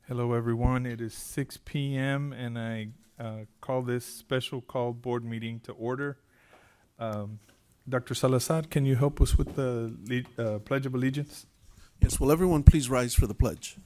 Hello, everyone. It is 6 p.m. and I call this special call board meeting to order. Dr. Salazar, can you help us with the Pledge of Allegiance? Yes, will everyone please rise for the pledge?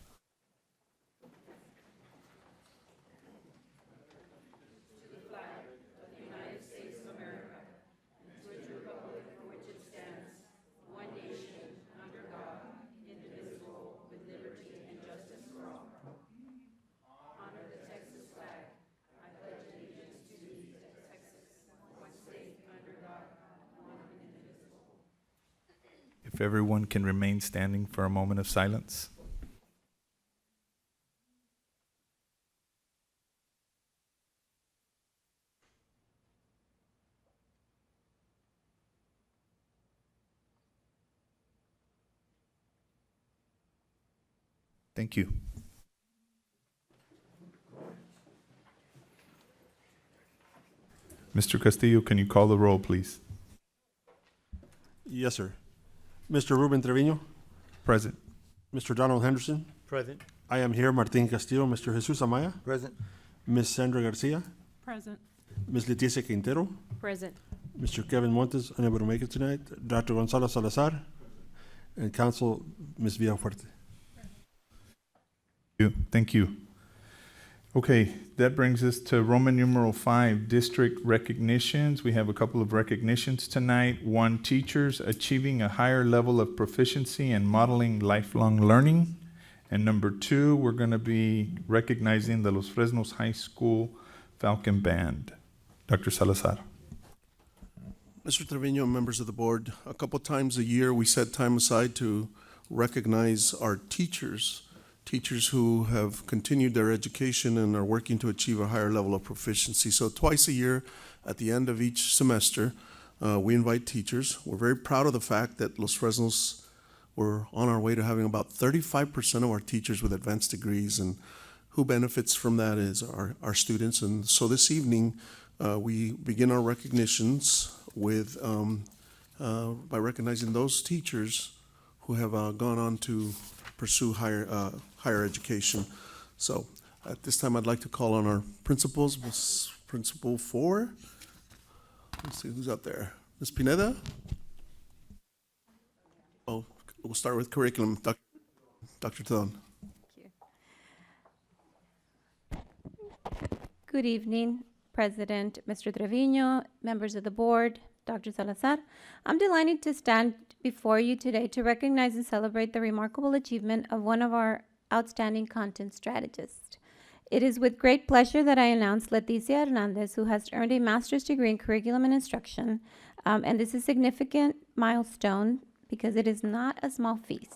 If everyone can remain standing for a moment of silence. Thank you. Mr. Castillo, can you call the roll, please? Yes, sir. Mr. Ruben Trevino, Present. Mr. Donald Henderson, Present. I am here, Martin Castillo, Mr. Jesus Amaya, Present. Ms. Sandra Garcia, Present. Ms. Leticia Quintero, Present. Mr. Kevin Montes, unable to make it tonight, Dr. Gonzalo Salazar, and Council, Ms. Villafuerte. Thank you. Okay, that brings us to Roman numeral 5, district recognitions. We have a couple of recognitions tonight. One, teachers achieving a higher level of proficiency and modeling lifelong learning. And number 2, we're going to be recognizing the Los Fresnos High School Falcon Band. Dr. Salazar. Mr. Trevino, members of the board, a couple times a year we set time aside to recognize our teachers who have continued their education and are working to achieve a higher level of proficiency. So twice a year, at the end of each semester, we invite teachers. We're very proud of the fact that Los Fresnos, we're on our way to having about 35% of our teachers with advanced degrees, and who benefits from that is our students. And so this evening, we begin our recognitions with by recognizing those teachers who have gone on to pursue higher education. So at this time, I'd like to call on our principals. Principal 4. Let's see who's up there. Ms. Pineda? Oh, we'll start with curriculum. Dr. Tadon. Good evening, President Mr. Trevino, members of the board, Dr. Salazar. I'm delighted to stand before you today to recognize and celebrate the remarkable achievement of one of our outstanding content strategists. It is with great pleasure that I announce Leticia Hernandez, who has earned a master's degree in curriculum and instruction, and this is a significant milestone because it is not a small feat.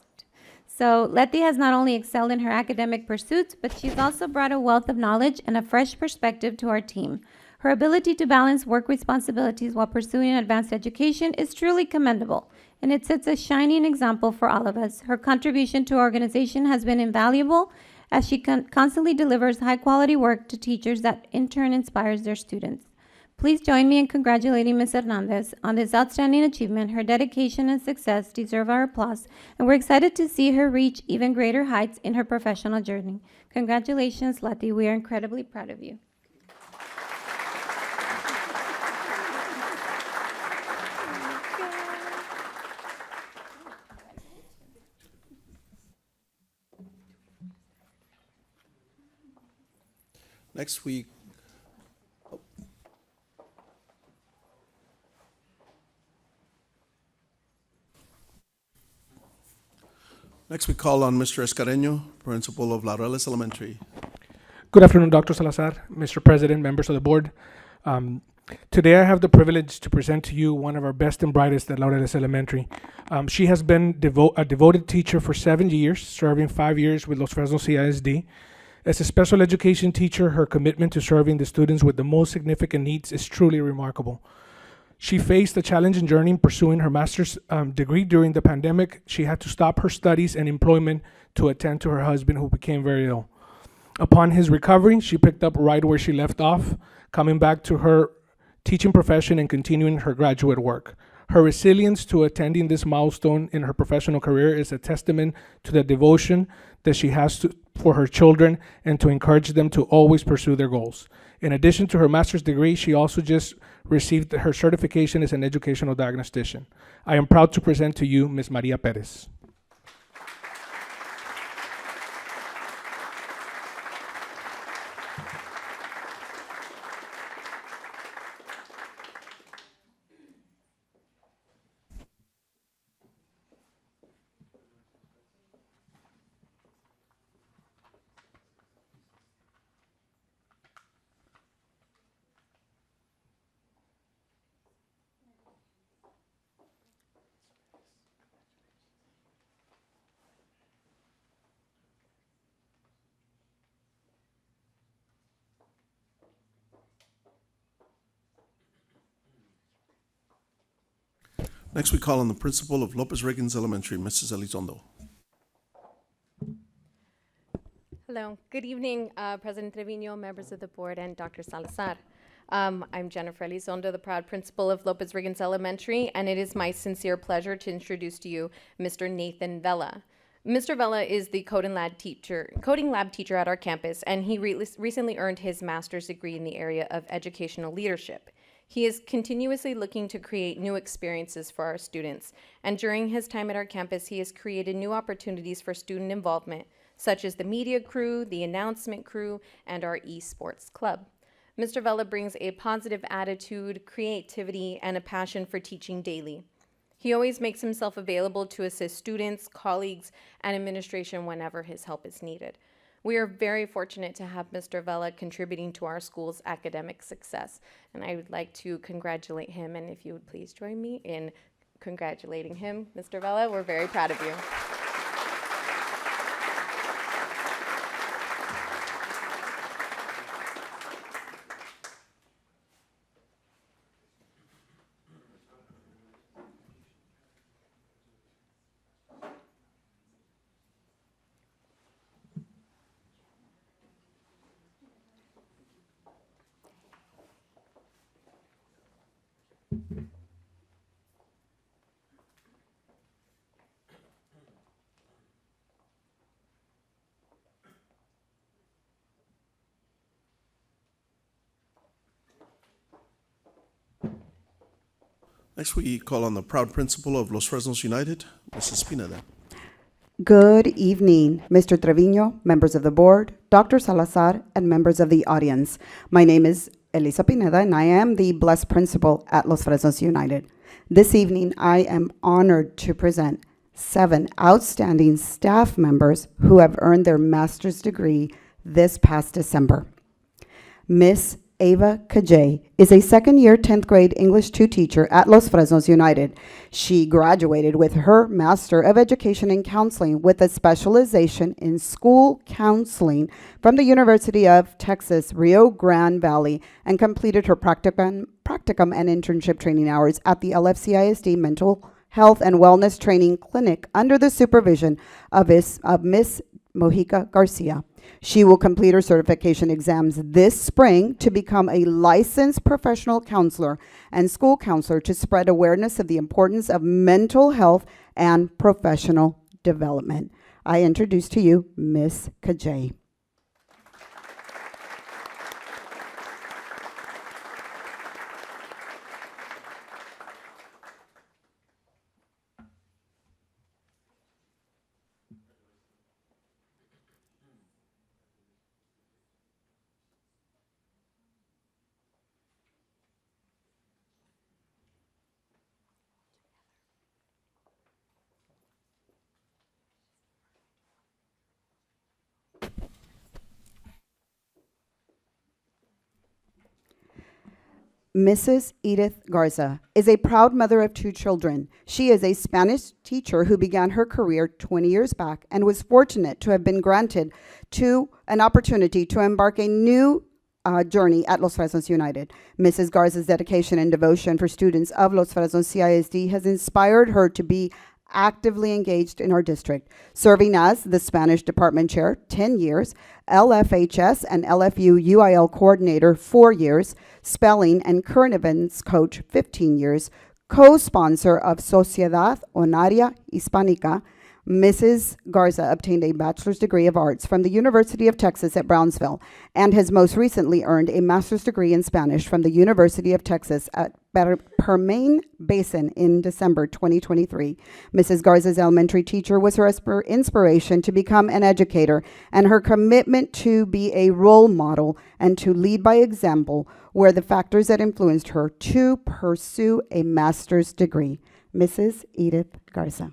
So Letty has not only excelled in her academic pursuits, but she's also brought a wealth of knowledge and a fresh perspective to our team. Her ability to balance work responsibilities while pursuing advanced education is truly commendable, and it sets a shining example for all of us. Her contribution to our organization has been invaluable as she constantly delivers high-quality work to teachers that in turn inspires their students. Please join me in congratulating Ms. Hernandez on this outstanding achievement. Her dedication and success deserve our applause, and we're excited to see her reach even greater heights in her professional journey. Congratulations, Letty. We are incredibly proud of you. Next week, we call on Mr. Escareño, principal of Laureles Elementary. Good afternoon, Dr. Salazar, Mr. President, members of the board. Today I have the privilege to present to you one of our best and brightest at Laureles Elementary. She has been a devoted teacher for 7 years, serving 5 years with Los Fresnos CISD. As a special education teacher, her commitment to serving the students with the most significant needs is truly remarkable. She faced a challenging journey in pursuing her master's degree during the pandemic. She had to stop her studies and employment to attend to her husband, who became very ill. Upon his recovery, she picked up right where she left off, coming back to her teaching profession and continuing her graduate work. Her resilience to attending this milestone in her professional career is a testament to the devotion that she has for her children and to encourage them to always pursue their goals. In addition to her master's degree, she also just received her certification as an educational diagnostician. I am proud to present to you Ms. Maria Perez. Next, we call on the principal of Lopez Reagans Elementary, Mrs. Elizondo. Hello, good evening, President Trevino, members of the board, and Dr. Salazar. I'm Jennifer Elizondo, the proud principal of Lopez Reagans Elementary, and it is my sincere pleasure to introduce to you Mr. Nathan Vela. Mr. Vela is the coding lab teacher at our campus, and he recently earned his master's degree in the area of educational leadership. He is continuously looking to create new experiences for our students, and during his time at our campus, he has created new opportunities for student involvement, such as the media crew, the announcement crew, and our esports club. Mr. Vela brings a positive attitude, creativity, and a passion for teaching daily. He always makes himself available to assist students, colleagues, and administration whenever his help is needed. We are very fortunate to have Mr. Vela contributing to our school's academic success, and I would like to congratulate him, and if you would please join me in congratulating him. Mr. Vela, we're very proud of you. Next, we call on the proud principal of Los Fresnos United, Mrs. Pineda. Good evening, Mr. Trevino, members of the board, Dr. Salazar, and members of the audience. My name is Elisa Pineda, and I am the blessed principal at Los Fresnos United. This evening, I am honored to present 7 outstanding staff members who have earned their master's degree this past December. Miss Ava Kajay is a second-year 10th grade English 2 teacher at Los Fresnos United. She graduated with her Master of Education in Counseling with a specialization in school counseling from the University of Texas, Rio Grande Valley, and completed her practicum and internship training hours at the LFCISD Mental Health and Wellness Training Clinic under the supervision of Miss Mojica Garcia. She will complete her certification exams this spring to become a licensed professional counselor and school counselor to spread awareness of the importance of mental health and professional development. I introduce to you Miss Kajay. Mrs. Edith Garza is a proud mother of 2 children. She is a Spanish teacher who began her career 20 years back and was fortunate to have been granted an opportunity to embark a new journey at Los Fresnos United. Mrs. Garza's dedication and devotion for students of Los Fresnos CISD has inspired her to be actively engaged in our district, serving as the Spanish Department Chair 10 years, LFHS and LFU UIL Coordinator 4 years, Spelling and Current Events Coach 15 years, co-sponsor of Sociedad Honoraria Hispánica, Mrs. Garza obtained a Bachelor's degree of Arts from the University of Texas at Brownsville and has most recently earned a Master's degree in Spanish from the University of Texas at Permain Basin in December 2023. Mrs. Garza's elementary teacher was her inspiration to become an educator, and her commitment to be a role model and to lead by example were the factors that influenced her to pursue a master's degree. Mrs. Edith Garza.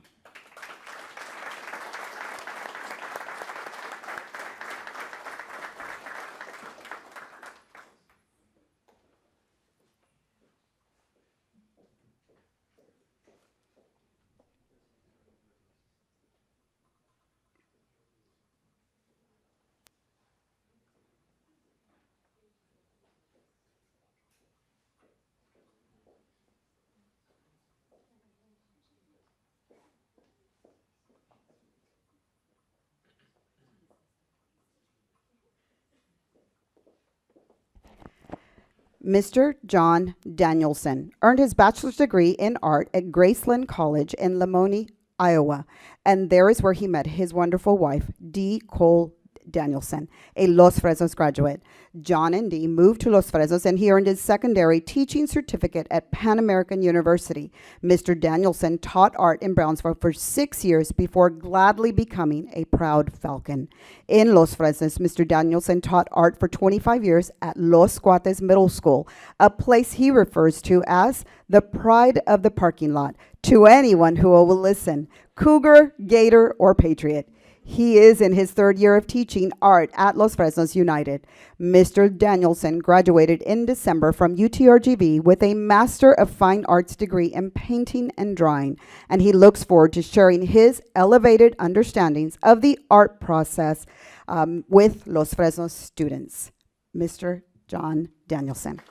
Mr. John Danielson earned his bachelor's degree in art at Graceland College in Lamoni, Iowa, and there is where he met his wonderful wife, Dee Cole Danielson, a Los Fresnos graduate. John and Dee moved to Los Fresnos, and he earned his secondary teaching certificate at Pan American University. Mr. Danielson taught art in Brownsville for 6 years before gladly becoming a proud Falcon. In Los Fresnos, Mr. Danielson taught art for 25 years at Los Cuates Middle School, a place he refers to as the pride of the parking lot to anyone who will listen, Cougar, Gator, or Patriot. He is in his third year of teaching art at Los Fresnos United. Mr. Danielson graduated in December from UTRGV with a Master of Fine Arts degree in painting and drawing, and he looks forward to sharing his elevated understandings of the art process with Los Fresnos students. Mr. John Danielson.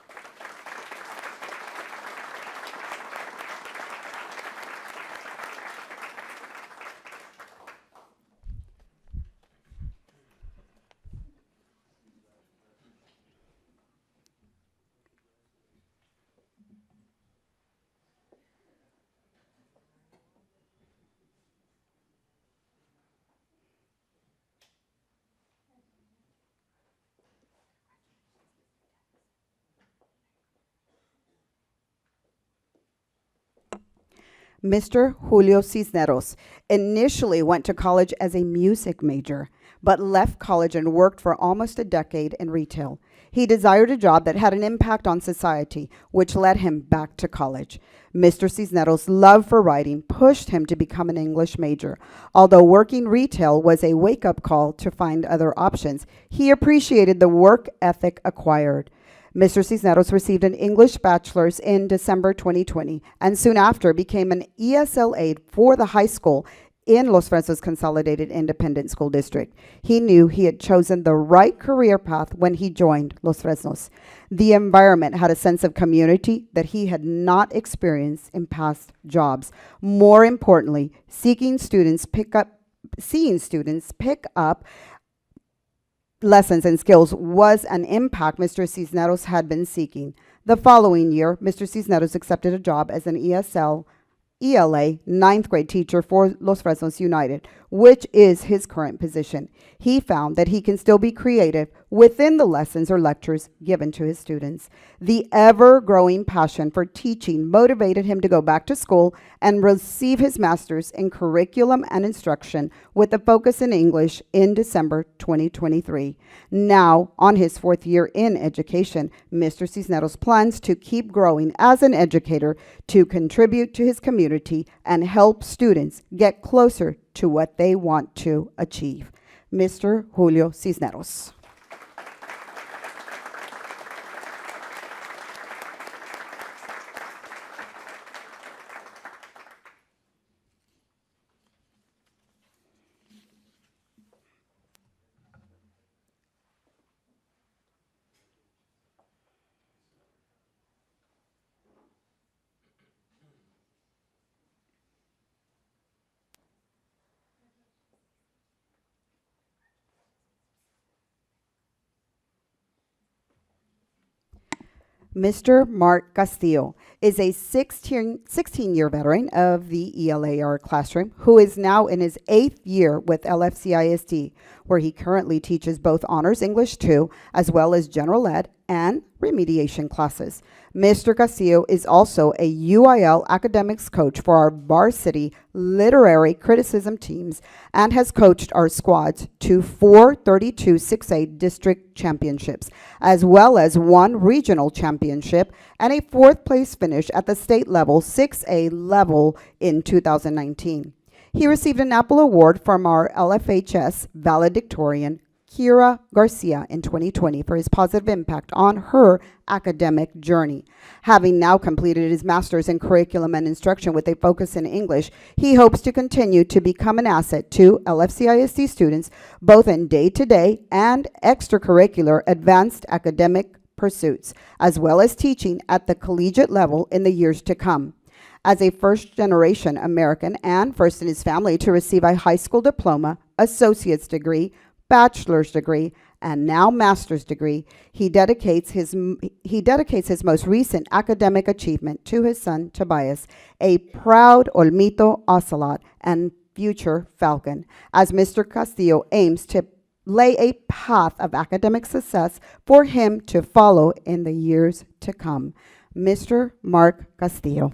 Mr. Julio Cisneros initially went to college as a music major, but left college and worked for almost a decade in retail. He desired a job that had an impact on society, which led him back to college. Mr. Cisneros' love for writing pushed him to become an English major. Although working retail was a wake-up call to find other options, he appreciated the work ethic acquired. Mr. Cisneros received an English bachelor's in December 2020 and soon after became an ESL aide for the high school in Los Fresnos Consolidated Independent School District. He knew he had chosen the right career path when he joined Los Fresnos. The environment had a sense of community that he had not experienced in past jobs. More importantly, seeing students pick up lessons and skills was an impact Mr. Cisneros had been seeking. The following year, Mr. Cisneros accepted a job as an ELA 9th grade teacher for Los Fresnos United, which is his current position. He found that he can still be creative within the lessons or lectures given to his students. The ever-growing passion for teaching motivated him to go back to school and receive his master's in curriculum and instruction with a focus in English in December 2023. Now, on his 4th year in education, Mr. Cisneros plans to keep growing as an educator to contribute to his community and help students get closer to what they want to achieve. Mr. Julio Cisneros. Mr. Mark Castillo is a 16-year veteran of the ELAR classroom who is now in his 8th year with LFCISD, where he currently teaches both Honors English 2 as well as General Ed and remediation classes. Mr. Castillo is also a UIL academics coach for our varsity literary criticism teams and has coached our squads to 4 32-6A district championships, as well as 1 regional championship and a 4th place finish at the state level 6A level in 2019. He received an Apple Award from our LFHS valedictorian, Kira Garcia, in 2020 for his positive impact on her academic journey. Having now completed his master's in curriculum and instruction with a focus in English, he hopes to continue to become an asset to LFCISD students, both in day-to-day and extracurricular advanced academic pursuits, as well as teaching at the collegiate level in the years to come. As a first-generation American and first in his family to receive a high school diploma, associate's degree, bachelor's degree, and now master's degree, he dedicates his most recent academic achievement to his son Tobias, a proud Olmito Ocelot and future Falcon, as Mr. Castillo aims to lay a path of academic success for him to follow in the years to come. Mr. Mark Castillo.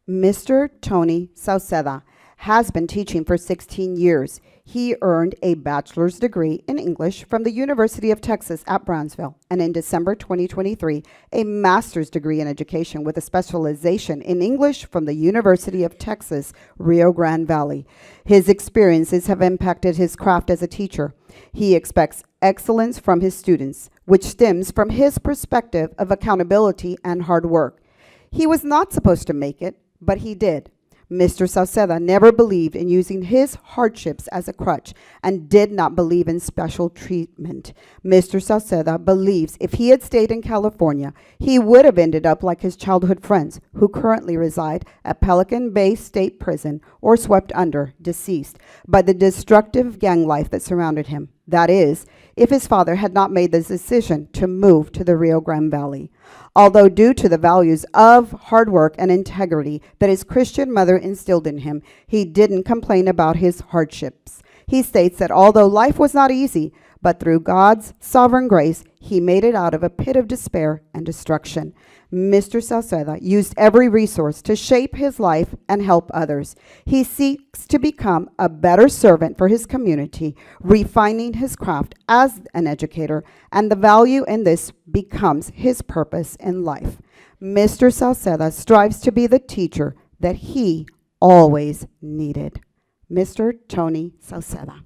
Mr. Tony Sauceda has been teaching for 16 years. He earned a bachelor's degree in English from the University of Texas at Brownsville, and in December 2023, a master's degree in education with a specialization in English from the University of Texas, Rio Grande Valley. His experiences have impacted his craft as a teacher. He expects excellence from his students, which stems from his perspective of accountability and hard work. He was not supposed to make it, but he did. Mr. Sauceda never believed in using his hardships as a crutch and did not believe in special treatment. Mr. Sauceda believes if he had stayed in California, he would have ended up like his childhood friends who currently reside at Pelican Bay State Prison or swept under, deceased, by the destructive gang life that surrounded him. That is, if his father had not made the decision to move to the Rio Grande Valley. Although due to the values of hard work and integrity that his Christian mother instilled in him, he didn't complain about his hardships. He states that although life was not easy, but through God's sovereign grace, he made it out of a pit of despair and destruction. Mr. Sauceda used every resource to shape his life and help others. He seeks to become a better servant for his community, refining his craft as an educator, and the value in this becomes his purpose in life. Mr. Sauceda strives to be the teacher that he always needed. Mr. Tony Sauceda.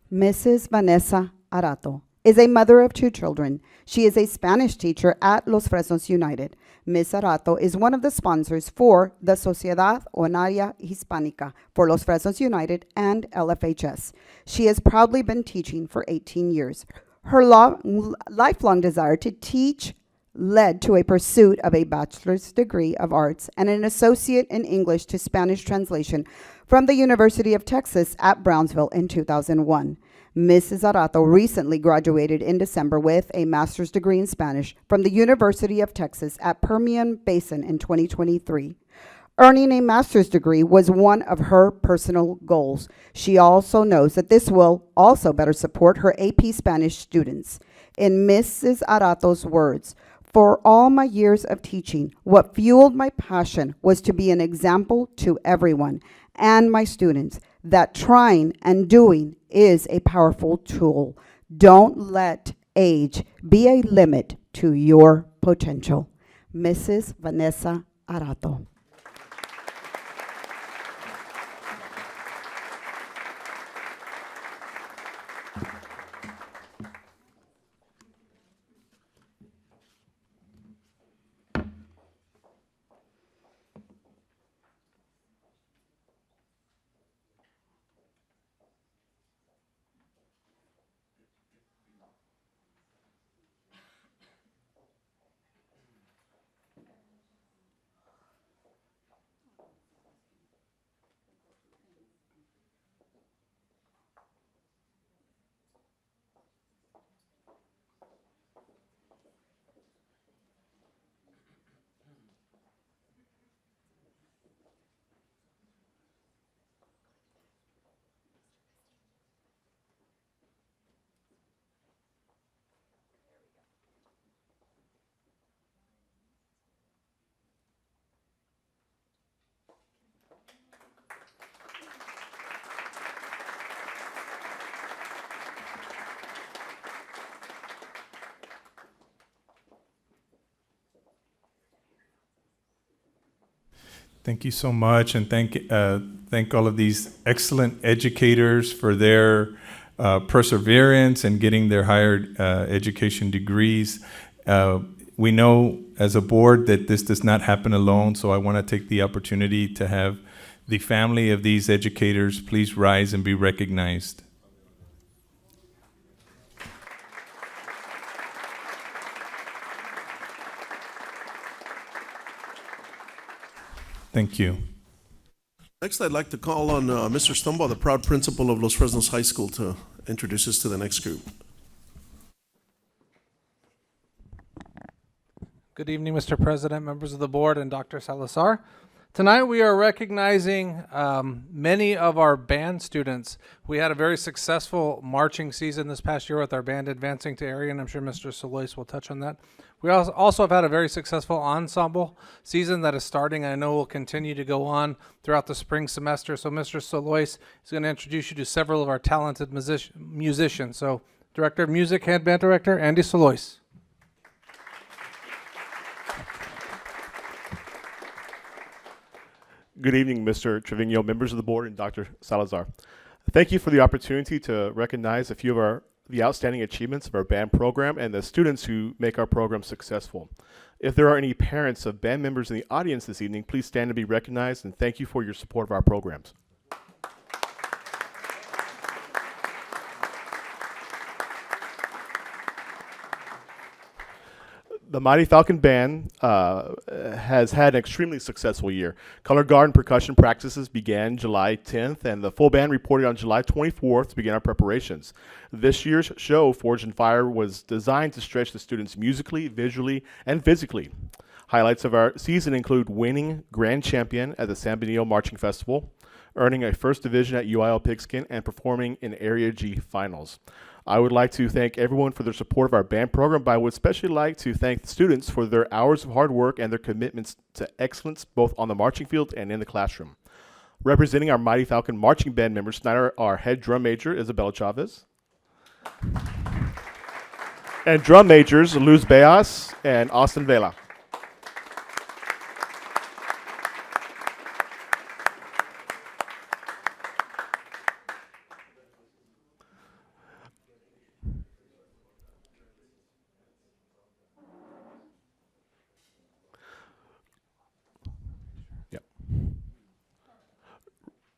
Mrs. Vanessa Arato is a mother of 2 children. She is a Spanish teacher at Los Fresnos United. Ms. Arato is one of the sponsors for the Sociedad Honoraria Hispánica for Los Fresnos United and LFHS. She has proudly been teaching for 18 years. Her lifelong desire to teach led to a pursuit of a bachelor's degree of arts and an associate in English to Spanish translation from the University of Texas at Brownsville in 2001. Mrs. Arato recently graduated in December with a master's degree in Spanish from the University of Texas at Permian Basin in 2023. Earning a master's degree was one of her personal goals. She also knows that this will also better support her AP Spanish students. In Mrs. Arato's words, "For all my years of teaching, what fueled my passion was to be an example to everyone and my students that trying and doing is a powerful tool. Don't let age be a limit to your potential." Mrs. Vanessa Arato. Thank you so much, and thank all of these excellent educators for their perseverance and getting their higher education degrees. We know as a board that this does not happen alone, so I want to take the opportunity to have the family of these educators please rise and be recognized. Thank you. Next, I'd like to call on Mr. Stumbaugh, the proud principal of Los Fresnos High School, to introduce us to the next group. Good evening, Mr. President, members of the board, and Dr. Salazar. Tonight we are recognizing many of our band students. We had a very successful marching season this past year with our band advancing to area, and I'm sure Mr. Solois will touch on that. We also have had a very successful ensemble season that is starting, and I know will continue to go on throughout the spring semester. So Mr. Solois is going to introduce you to several of our talented musicians. So Director of Music, Head Band Director, Andy Solois. Good evening, Mr. Trevino, members of the board, and Dr. Salazar. Thank you for the opportunity to recognize a few of the outstanding achievements of our band program and the students who make our program successful. If there are any parents of band members in the audience this evening, please stand to be recognized, and thank you for your support of our programs. The Mighty Falcon Band has had an extremely successful year. Color Guard and percussion practices began July 10th, and the full band reported on July 24th to begin our preparations. This year's show, Forged in Fire, was designed to stretch the students musically, visually, and physically. Highlights of our season include winning Grand Champion at the San Benito Marching Festival, earning a First Division at UIL Pigskin, and performing in Area G Finals. I would like to thank everyone for their support of our band program, but I would especially like to thank the students for their hours of hard work and their commitments to excellence both on the marching field and in the classroom. Representing our Mighty Falcon marching band members tonight are our head drum major, Isabella Chavez, and drum majors, Luz Beas and Austin Vela.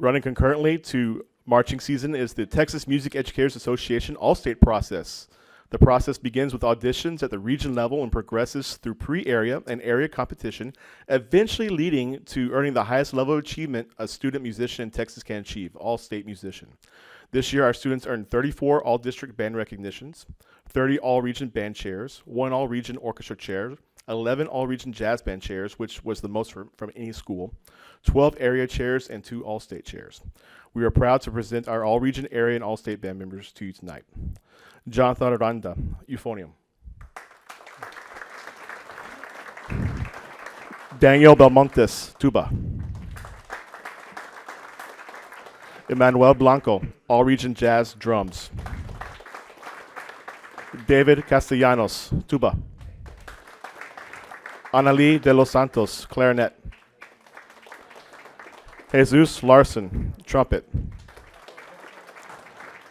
Running concurrently to marching season is the Texas Music Educators Association All-State process. The process begins with auditions at the region level and progresses through pre-area and area competition, eventually leading to earning the highest level of achievement a student musician in Texas can achieve, All-State musician. This year, our students earned 34 all-district band recognitions, 30 all-region band chairs, 1 all-region orchestra chair, 11 all-region jazz band chairs, which was the most from any school, 12 area chairs, and 2 all-state chairs. We are proud to present our all-region area and all-state band members to you tonight. Jonathan Aranda, euphonium. Daniel Belmontes, tuba. Emmanuel Blanco, all-region jazz, drums. David Castellanos, tuba. Anali de los Santos, clarinet. Jesus Larson, trumpet.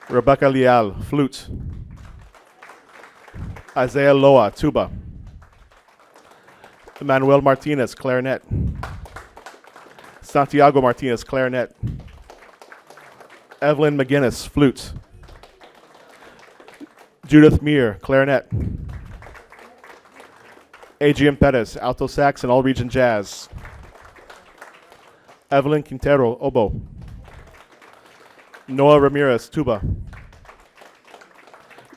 Rebecca Leal, flute. Isaiah Loa, tuba. Emmanuel Martinez, clarinet. Santiago Martinez, clarinet. Evelyn McGinnis, flute. Judith Meir, clarinet. Adrian Perez, alto sax and all-region jazz. Evelyn Quintero, oboe. Noah Ramirez, tuba.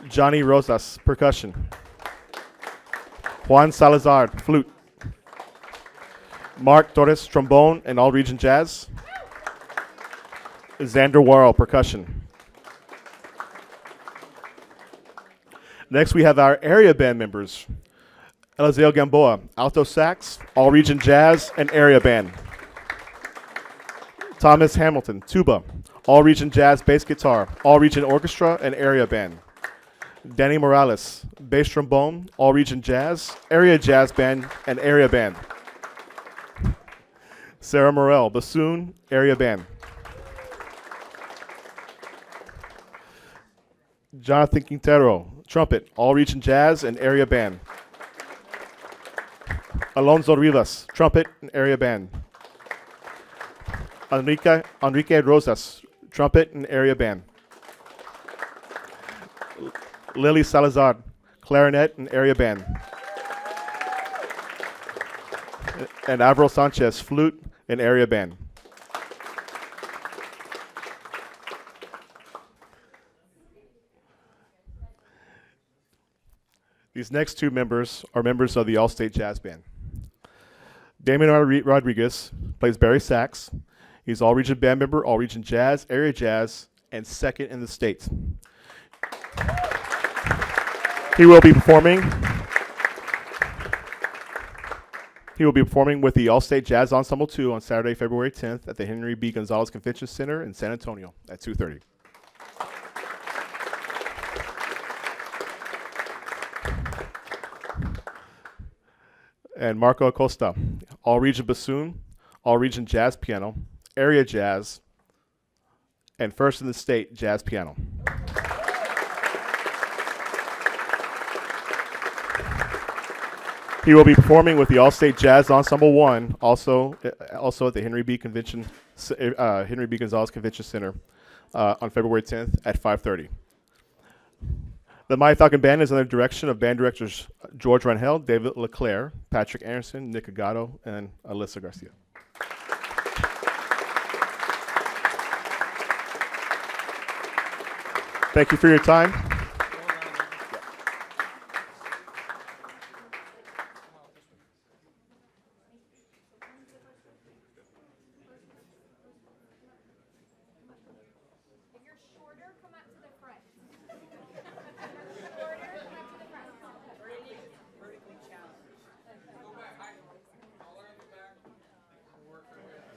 Johnny Rosas, percussion. Juan Salazar, flute. Mark Torres, trombone and all-region jazz. Xander Warrell, percussion. Next, we have our area band members. Eliseo Gamboa, alto sax, all-region jazz, and area band. Thomas Hamilton, tuba, all-region jazz, bass guitar, all-region orchestra, and area band. Danny Morales, bass trombone, all-region jazz, area jazz band, and area band. Sarah Morel, bassoon, area band. Jonathan Quintero, trumpet, all-region jazz, and area band. Alonso Rivas, trumpet and area band. Enrique Rosas, trumpet and area band. Lily Salazar, clarinet and area band. And Avril Sanchez, flute and area band. These next 2 members are members of the All-State Jazz Band. Damon Rodriguez plays bari sax. He's all-region band member, all-region jazz, area jazz, and second in the state. He will be performing with the All-State Jazz Ensemble 2 on Saturday, February 10th at the Henry B. Gonzalez Convention Center in San Antonio at 2:30. And Marco Acosta, all-region bassoon, all-region jazz piano, area jazz, and first in the state jazz piano. He will be performing with the All-State Jazz Ensemble 1, also at the Henry B. Gonzalez Convention Center on February 10th at 5:30. The Mighty Falcon Band is under the direction of band directors George Rangel, David LeClaire, Patrick Anderson, Nick Agato, and Alyssa Garcia. Thank you for your time.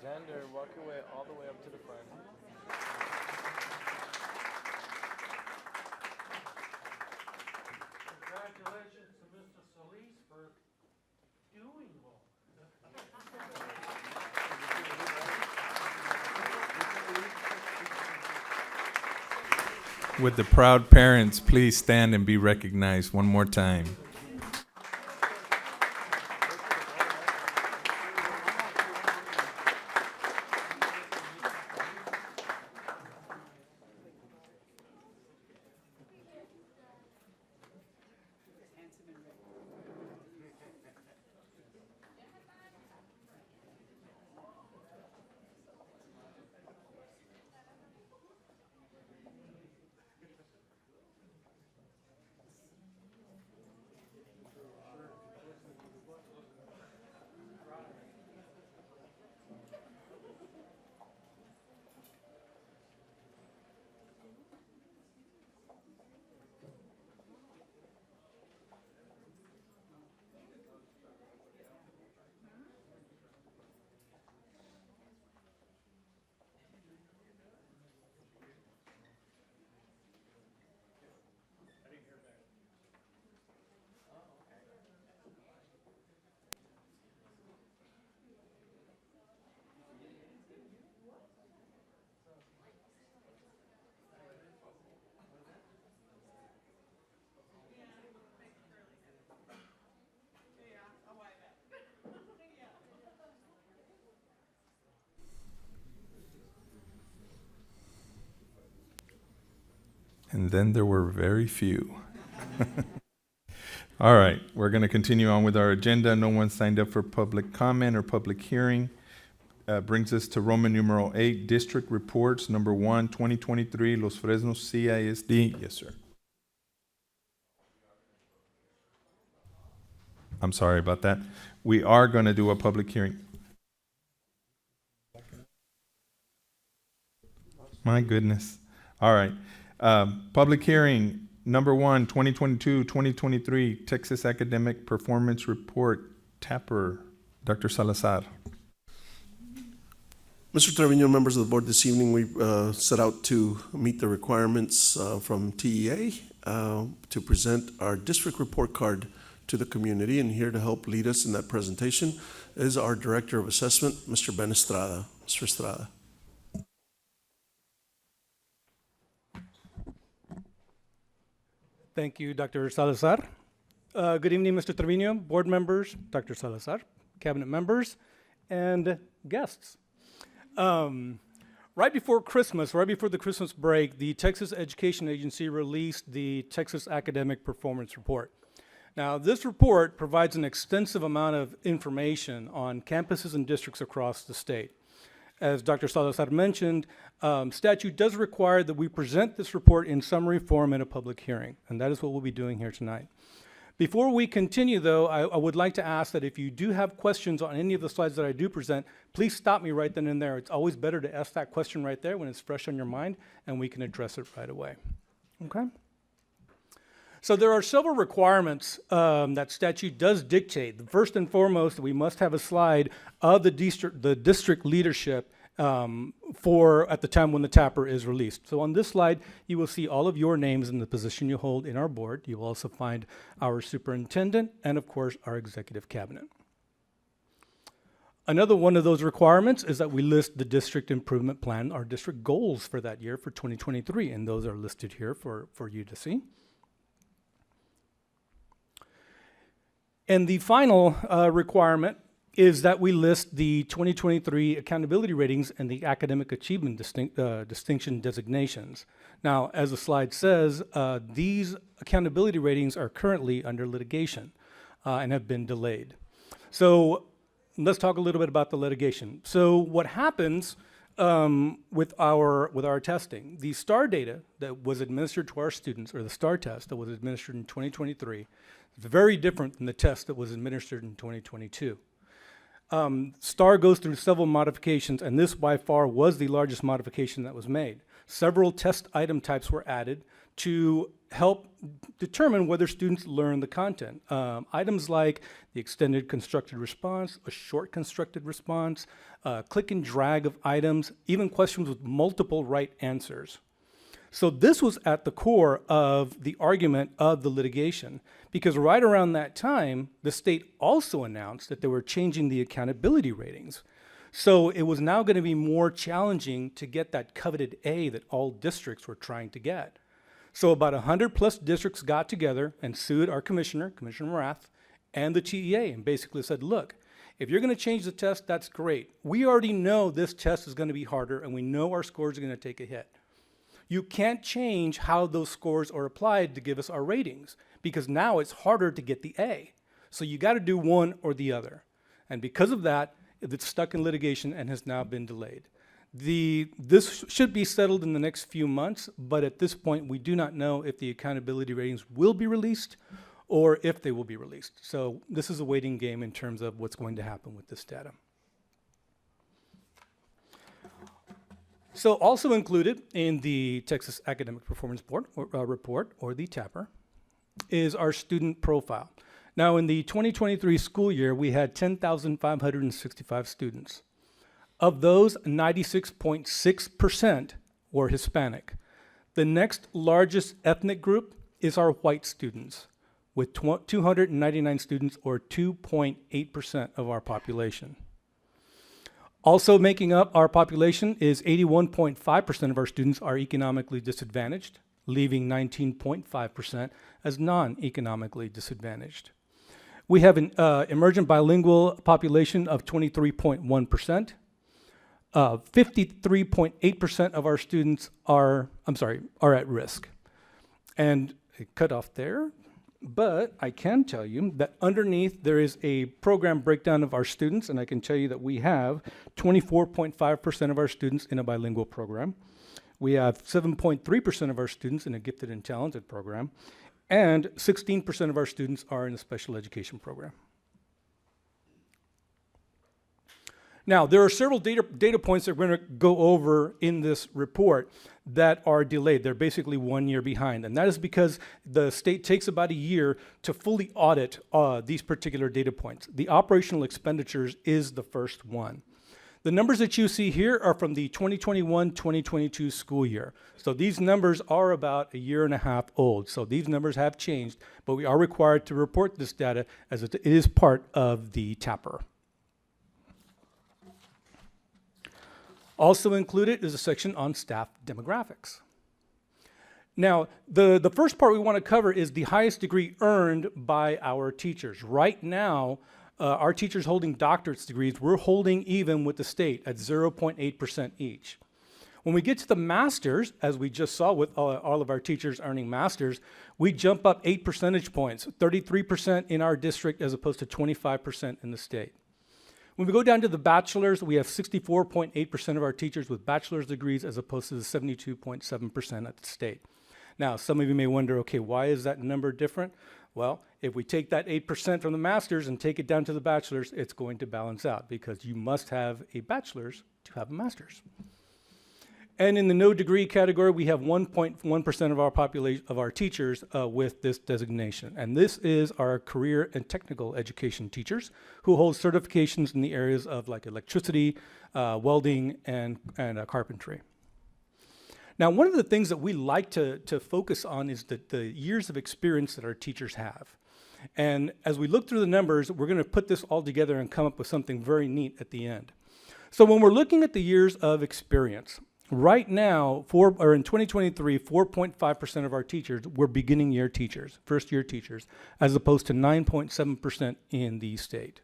Xander, walk your way all the way up to the front. Congratulations to Mr. Solis for doing well. Would the proud parents please stand and be recognized one more time? And then there were very few. All right, we're going to continue on with our agenda. No one signed up for public comment or public hearing. Brings us to Roman numeral 8, district reports. Number 1, 2023, Los Fresnos CISD. Yes, sir. I'm sorry about that. We are going to do a public hearing. My goodness. All right. Public hearing, number 1, 2022-2023, Texas Academic Performance Report, TAPR. Dr. Salazar. Mr. Trevino, members of the board, this evening we set out to meet the requirements from TEA to present our district report card to the community, and here to help lead us in that presentation is our Director of Assessment, Mr. Ben Estrada. Mr. Estrada. Thank you, Dr. Salazar. Good evening, Mr. Trevino, board members, Dr. Salazar, cabinet members, and guests. Right before Christmas, right before the Christmas break, the Texas Education Agency released the Texas Academic Performance Report. Now, this report provides an extensive amount of information on campuses and districts across the state. As Dr. Salazar mentioned, statute does require that we present this report in summary form in a public hearing, and that is what we'll be doing here tonight. Before we continue, though, I would like to ask that if you do have questions on any of the slides that I do present, please stop me right then and there. It's always better to ask that question right there when it's fresh on your mind, and we can address it right away. Okay? So there are several requirements that statute does dictate. First and foremost, we must have a slide of the district leadership for at the time when the TAPR is released. So on this slide, you will see all of your names and the position you hold in our board. You will also find our superintendent and, of course, our executive cabinet. Another one of those requirements is that we list the district improvement plan, our district goals for that year for 2023, and those are listed here for you to see. And the final requirement is that we list the 2023 accountability ratings and the academic achievement distinction designations. Now, as the slide says, these accountability ratings are currently under litigation and have been delayed. So let's talk a little bit about the litigation. So what happens with our testing, the STAR data that was administered to our students, or the STAR test that was administered in 2023, is very different than the test that was administered in 2022. STAR goes through several modifications, and this by far was the largest modification that was made. Several test item types were added to help determine whether students learn the content. Items like the extended constructed response, a short constructed response, click and drag of items, even questions with multiple right answers. So this was at the core of the argument of the litigation, because right around that time, the state also announced that they were changing the accountability ratings. So it was now going to be more challenging to get that coveted A that all districts were trying to get. So about 100 plus districts got together and sued our commissioner, Commissioner Morath, and the TEA, and basically said, look, if you're going to change the test, that's great. We already know this test is going to be harder, and we know our scores are going to take a hit. You can't change how those scores are applied to give us our ratings, because now it's harder to get the A. So you got to do one or the other. And because of that, it's stuck in litigation and has now been delayed. This should be settled in the next few months, but at this point, we do not know if the accountability ratings will be released or if they will be released. So this is a waiting game in terms of what's going to happen with this data. So also included in the Texas Academic Performance Report, or the TAPR, is our student profile. Now, in the 2023 school year, we had 10,565 students. Of those, 96.6% were Hispanic. The next largest ethnic group is our white students, with 299 students, or 2.8% of our population. Also making up our population is 81.5% of our students are economically disadvantaged, leaving 19.5% as non-economically disadvantaged. We have an emergent bilingual population of 23.1%. 53.8% of our students are at risk. And it cut off there. But I can tell you that underneath there is a program breakdown of our students, and I can tell you that we have 24.5% of our students in a bilingual program. We have 7.3% of our students in a gifted and talented program, and 16% of our students are in a special education program. Now, there are several data points that we're going to go over in this report that are delayed. They're basically 1 year behind, and that is because the state takes about a year to fully audit these particular data points. The operational expenditures is the first one. The numbers that you see here are from the 2021-2022 school year. So these numbers are about a year and a half old. So these numbers have changed, but we are required to report this data as it is part of the TAPR. Also included is a section on staff demographics. Now, the first part we want to cover is the highest degree earned by our teachers. Right now, our teachers holding doctorate degrees, we're holding even with the state at 0.8% each. When we get to the masters, as we just saw with all of our teachers earning masters, we jump up 8 percentage points, 33% in our district as opposed to 25% in the state. When we go down to the bachelor's, we have 64.8% of our teachers with bachelor's degrees as opposed to the 72.7% at the state. Now, some of you may wonder, okay, why is that number different? Well, if we take that 8% from the master's and take it down to the bachelor's, it's going to balance out because you must have a bachelor's to have a master's. And in the no degree category, we have 1.1% of our population of our teachers with this designation. And this is our career and technical education teachers who hold certifications in the areas of like electricity, welding, and carpentry. Now, one of the things that we like to focus on is the years of experience that our teachers have. And as we look through the numbers, we're going to put this all together and come up with something very neat at the end. So when we're looking at the years of experience, right now, in 2023, 4.5% of our teachers were beginning year teachers, first year teachers, as opposed to 9.7% in the state.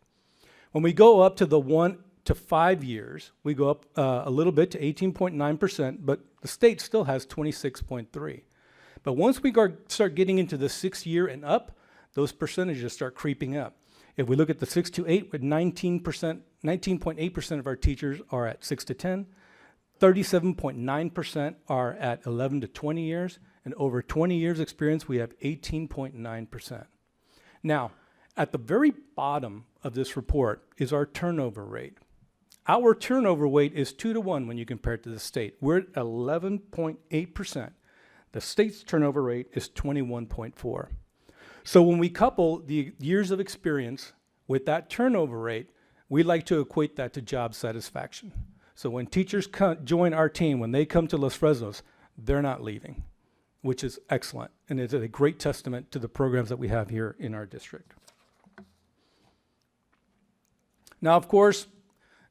When we go up to the 1 to 5 years, we go up a little bit to 18.9%, but the state still has 26.3%. But once we start getting into the 6 year and up, those percentages start creeping up. If we look at the 6 to 8, with 19.8% of our teachers are at 6 to 10, 37.9% are at 11 to 20 years, and over 20 years experience, we have 18.9%. Now, at the very bottom of this report is our turnover rate. Our turnover rate is 2 to 1 when you compare it to the state. We're at 11.8%. The state's turnover rate is 21.4%. So when we couple the years of experience with that turnover rate, we like to equate that to job satisfaction. So when teachers join our team, when they come to Los Fresnos, they're not leaving, which is excellent. And it's a great testament to the programs that we have here in our district. Now, of course,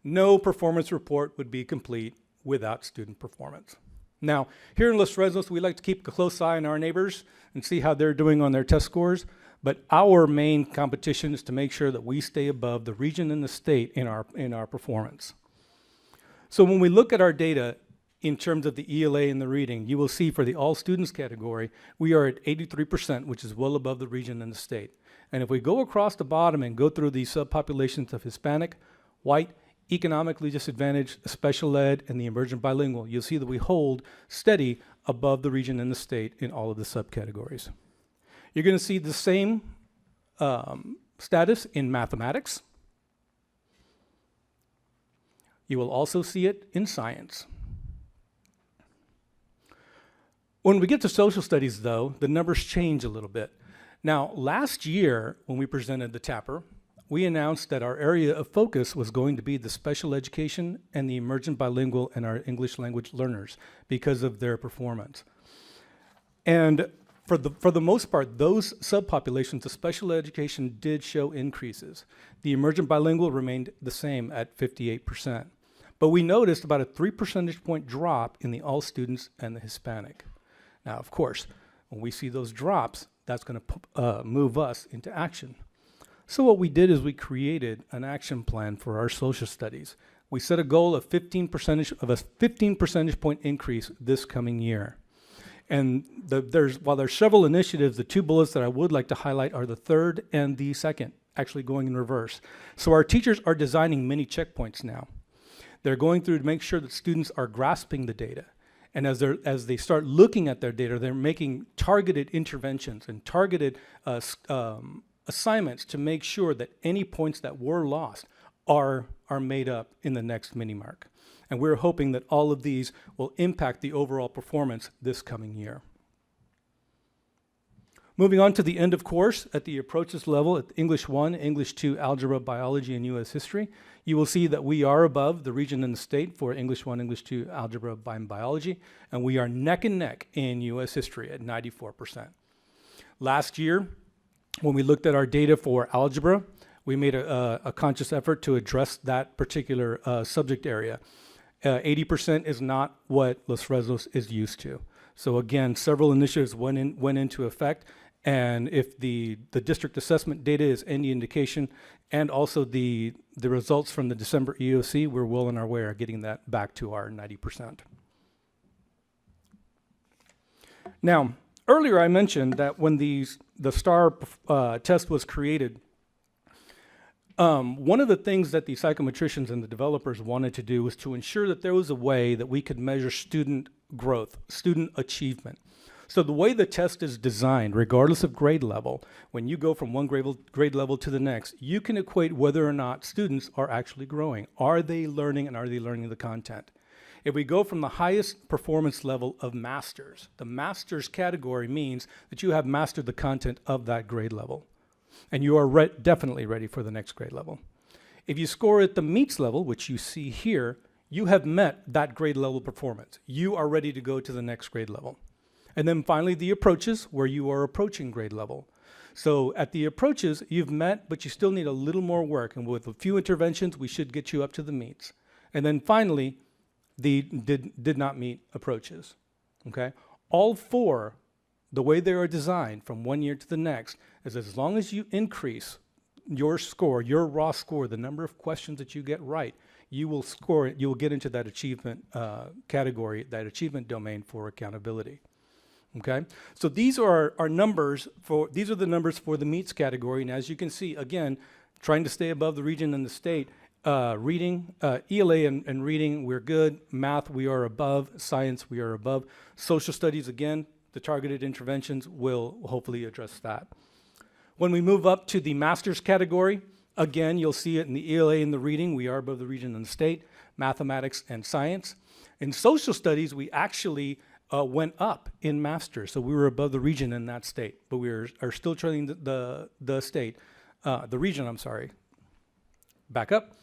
no performance report would be complete without student performance. Now, here in Los Fresnos, we like to keep a close eye on our neighbors and see how they're doing on their test scores. But our main competition is to make sure that we stay above the region and the state in our performance. So when we look at our data in terms of the ELA and the reading, you will see for the all students category, we are at 83%, which is well above the region and the state. And if we go across the bottom and go through these subpopulations of Hispanic, white, economically disadvantaged, special ed, and the emergent bilingual, you'll see that we hold steady above the region and the state in all of the subcategories. You're going to see the same status in mathematics. You will also see it in science. When we get to social studies, though, the numbers change a little bit. Now, last year, when we presented the TAPR, we announced that our area of focus was going to be the special education and the emergent bilingual and our English language learners because of their performance. And for the most part, those subpopulations, the special education did show increases. The emergent bilingual remained the same at 58%. But we noticed about a 3 percentage point drop in the all students and the Hispanic. Now, of course, when we see those drops, that's going to move us into action. So what we did is we created an action plan for our social studies. We set a goal of a 15 percentage point increase this coming year. And while there's several initiatives, the two bullets that I would like to highlight are the third and the second, actually going in reverse. So our teachers are designing mini checkpoints now. They're going through to make sure that students are grasping the data. And as they start looking at their data, they're making targeted interventions and targeted assignments to make sure that any points that were lost are made up in the next mini mark. And we're hoping that all of these will impact the overall performance this coming year. Moving on to the end of course, at the approaches level, at English 1, English 2, Algebra, Biology, and U.S. History, you will see that we are above the region and the state for English 1, English 2, Algebra, and Biology, and we are neck and neck in U.S. History at 94%. Last year, when we looked at our data for algebra, we made a conscious effort to address that particular subject area. 80% is not what Los Fresnos is used to. So again, several initiatives went into effect, and if the district assessment data is any indication, and also the results from the December EOC, we're well on our way of getting that back to our 90%. Now, earlier I mentioned that when the STAR test was created, one of the things that the psychometricians and the developers wanted to do was to ensure that there was a way that we could measure student growth, student achievement. So the way the test is designed, regardless of grade level, when you go from one grade level to the next, you can equate whether or not students are actually growing. Are they learning, and are they learning the content? If we go from the highest performance level of masters, the masters category means that you have mastered the content of that grade level, and you are definitely ready for the next grade level. If you score at the meets level, which you see here, you have met that grade level performance. You are ready to go to the next grade level. And then finally, the approaches, where you are approaching grade level. So at the approaches, you've met, but you still need a little more work. And with a few interventions, we should get you up to the meets. And then finally, the did not meet approaches, okay? All four, the way they are designed from one year to the next, is as long as you increase your score, your raw score, the number of questions that you get right, you will score it, you will get into that achievement category, that achievement domain for accountability. Okay, so these are our numbers these are the numbers for the meets category, and as you can see, again, trying to stay above the region and the state. Reading, ELA and reading, we're good. Math, we are above. Science, we are above. Social studies, again, the targeted interventions will hopefully address that. When we move up to the master's category, again, you'll see it in the ELA and the reading, we are above the region and the state. Mathematics and science. In social studies, we actually went up in masters, so we were above the region in that state, but we are still trailing the state, the region, I'm sorry. Back up.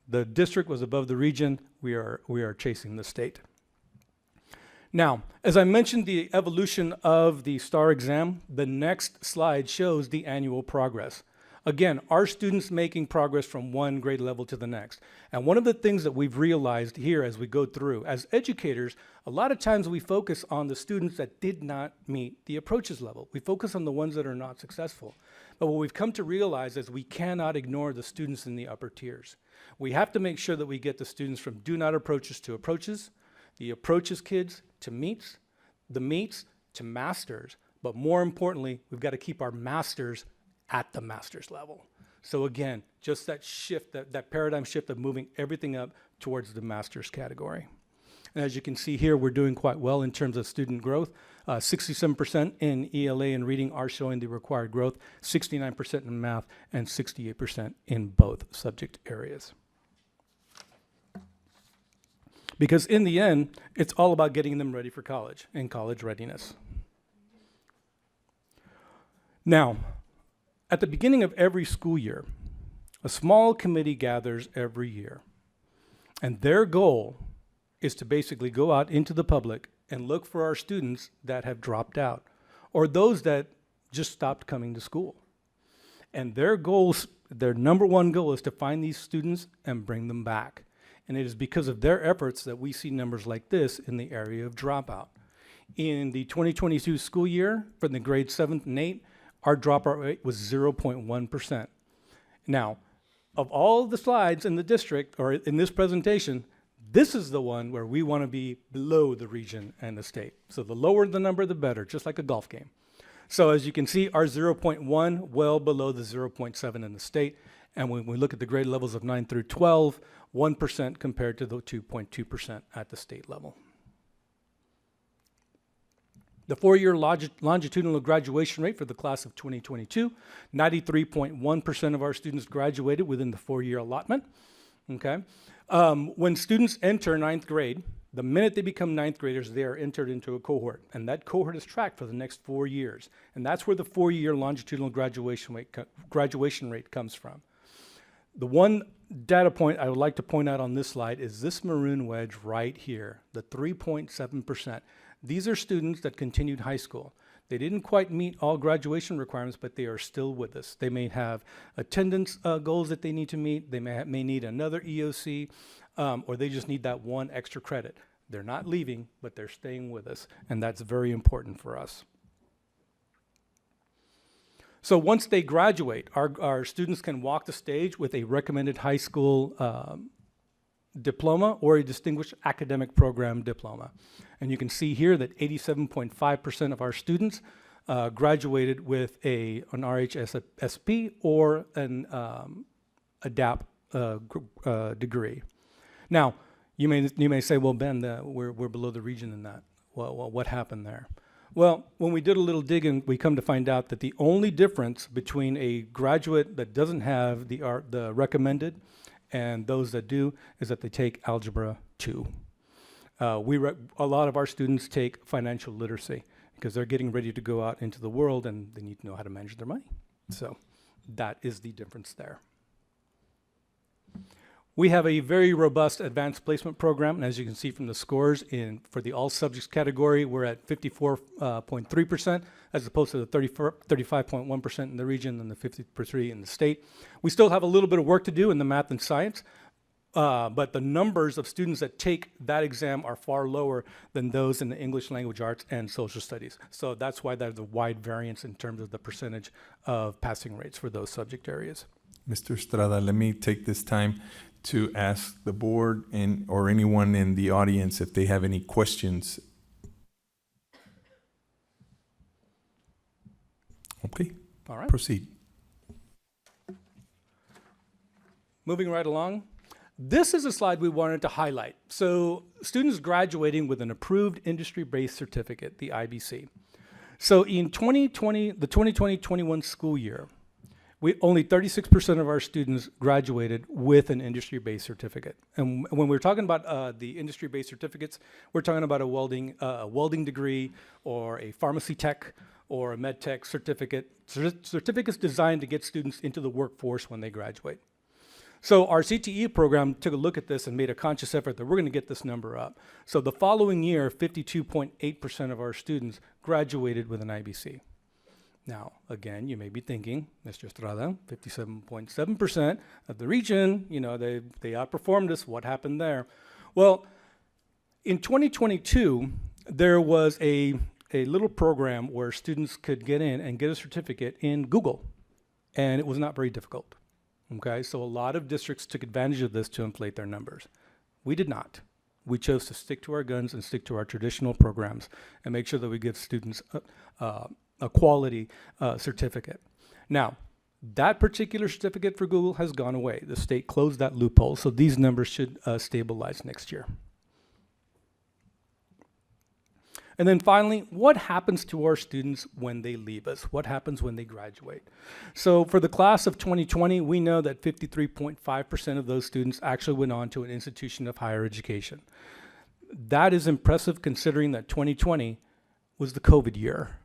The district was above the region. We are chasing the state. Now, as I mentioned the evolution of the STAR exam, the next slide shows the annual progress. Again, are students making progress from one grade level to the next? And one of the things that we've realized here as we go through, as educators, a lot of times we focus on the students that did not meet the approaches level. We focus on the ones that are not successful. But what we've come to realize is we cannot ignore the students in the upper tiers. We have to make sure that we get the students from do not approaches to approaches, the approaches kids to meets, the meets to masters. But more importantly, we've got to keep our masters at the master's level. So again, just that shift, that paradigm shift of moving everything up towards the master's category. And as you can see here, we're doing quite well in terms of student growth. 67% in ELA and reading are showing the required growth, 69% in math, and 68% in both subject areas. Because in the end, it's all about getting them ready for college and college readiness. Now, at the beginning of every school year, a small committee gathers every year, and their goal is to basically go out into the public and look for our students that have dropped out or those that just stopped coming to school. And their number one goal is to find these students and bring them back. And it is because of their efforts that we see numbers like this in the area of dropout. In the 2022 school year, for the grades 7th and 8th, our dropout rate was 0.1%. Now, of all the slides in the district, or in this presentation, This is the one where we want to be below the region and the state. So the lower the number, the better, just like a golf game. So as you can see, our 0.1 well below the 0.7 in the state. And when we look at the grade levels of 9 through 12, 1% compared to the 2.2% at the state level. The four-year longitudinal graduation rate for the class of 2022, 93.1% of our students graduated within the four-year allotment. Okay. When students enter ninth grade, the minute they become ninth graders, they are entered into a cohort, and that cohort is tracked for the next 4 years. And that's where the four-year longitudinal graduation rate comes from. The one data point I would like to point out on this slide is this maroon wedge right here, the 3.7%. These are students that continued high school. They didn't quite meet all graduation requirements, but they are still with us. They may have attendance goals that they need to meet. They may need another EOC, or they just need that one extra credit. They're not leaving, but they're staying with us, and that's very important for us. So once they graduate, our students can walk the stage with a recommended high school diploma or a distinguished academic program diploma. And you can see here that 87.5% of our students graduated with an RHSP or an ADAP degree. Now, you may say, well, Ben, we're below the region in that. Well, what happened there? Well, when we did a little digging, we come to find out that the only difference between a graduate that doesn't have the recommended and those that do is that they take Algebra 2. A lot of our students take financial literacy because they're getting ready to go out into the world and they need to know how to manage their money. So that is the difference there. We have a very robust advanced placement program, and as you can see from the scores for the all subjects category, we're at 54.3% as opposed to the 35.1% in the region and the 53% in the state. We still have a little bit of work to do in the math and science, but the numbers of students that take that exam are far lower than those in the English language arts and social studies. So that's why there's a wide variance in terms of the percentage of passing rates for those subject areas. Mr. Estrada, let me take this time to ask the board or anyone in the audience if they have any questions. Okay, All right. proceed. Moving right along. This is a slide we wanted to highlight. So students graduating with an approved industry-based certificate, the IBC. So in 2020, the 2020-21 school year, only 36% of our students graduated with an industry-based certificate. And when we're talking about the industry-based certificates, we're talking about a welding degree or a pharmacy tech or a med tech certificate. Certificates designed to get students into the workforce when they graduate. So our CTE program took a look at this and made a conscious effort that we're going to get this number up. So the following year, 52.8% of our students graduated with an IBC. Now, again, you may be thinking, Mr. Estrada, 57.7% of the region, they outperformed us. What happened there? Well, in 2022, there was a little program where students could get in and get a certificate in Google, and it was not very difficult. Okay, so a lot of districts took advantage of this to inflate their numbers. We did not. We chose to stick to our guns and stick to our traditional programs and make sure that we give students a quality certificate. Now, that particular certificate for Google has gone away. The state closed that loophole, so these numbers should stabilize next year. And then finally, what happens to our students when they leave us? What happens when they graduate? So for the class of 2020, we know that 53.5% of those students actually went on to an institution of higher education. That is impressive considering that 2020 was the COVID year.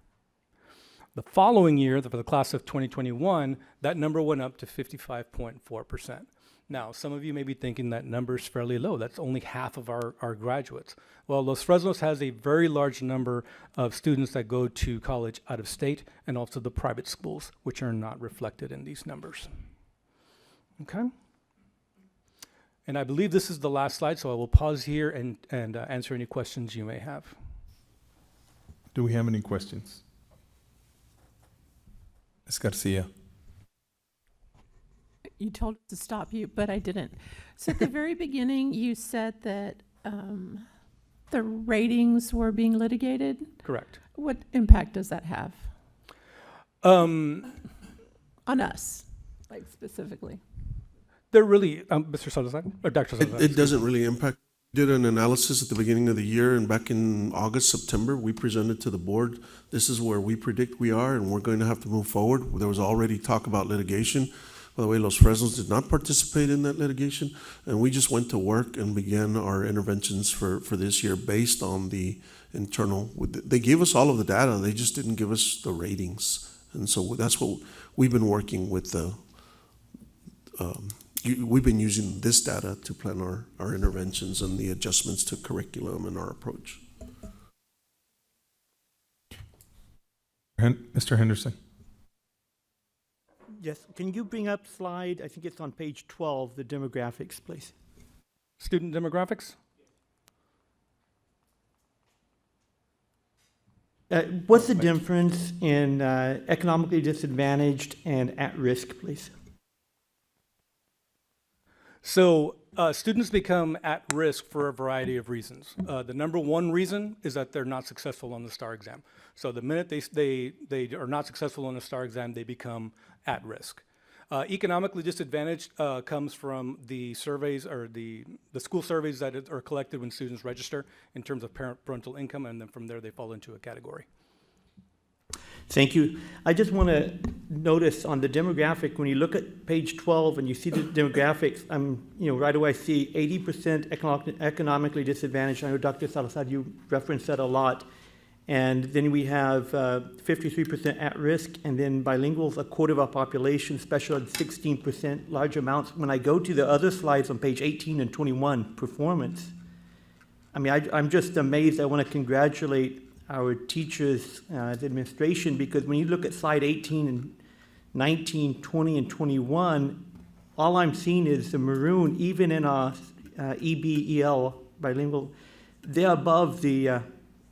The following year, for the class of 2021, that number went up to 55.4%. Now, some of you may be thinking that number is fairly low. That's only half of our graduates. Well, Los Fresnos has a very large number of students that go to college out of state and also the private schools, which are not reflected in these numbers. Okay? And I believe this is the last slide, so I will pause here and answer any questions you may have. Do we have any questions? Ms. Garcia. you told us to stop you, but I didn't. So at the very beginning, you said that the ratings were being litigated. Correct. What impact does that have Um, on us, like specifically? they're really, Mr. Salazar, or Dr. Salazar. It doesn't really impact. Did an analysis at the beginning of the year, and back in August, September, we presented to the board, this is where we predict we are, and we're going to have to move forward. There was already talk about litigation. By the way, Los Fresnos did not participate in that litigation, and we just went to work and began our interventions for this year based on the internal. They gave us all of the data, they just didn't give us the ratings. And so that's what we've been working with we've been using this data to plan our interventions and the adjustments to curriculum and our approach. Mr. Henderson. Yes, can you bring up slide, I think it's on page 12, the demographics, please? Student demographics? What's the difference in economically disadvantaged and at risk, please? So students become at risk for a variety of reasons. The number one reason is that they're not successful on the STAR exam. So the minute they are not successful on the STAR exam, they become at risk. Economically disadvantaged comes from the surveys or the school surveys that are collected when students register in terms of parental income, and then from there they fall into a category. Thank you. I just want to notice on the demographic, when you look at page 12 and you see the demographics, right away I see 80% economically disadvantaged. I know Dr. Salazar, you referenced that a lot. And then we have 53% at risk, and then bilinguals, a quarter of our population, special ed 16%, large amounts. When I go to the other slides on page 18 and 21, performance, I'm just amazed. I want to congratulate our teachers, the administration, because when you look at slide 18 and 19, 20, and 21, all I'm seeing is the maroon, even in our EBEL, bilingual, they're above the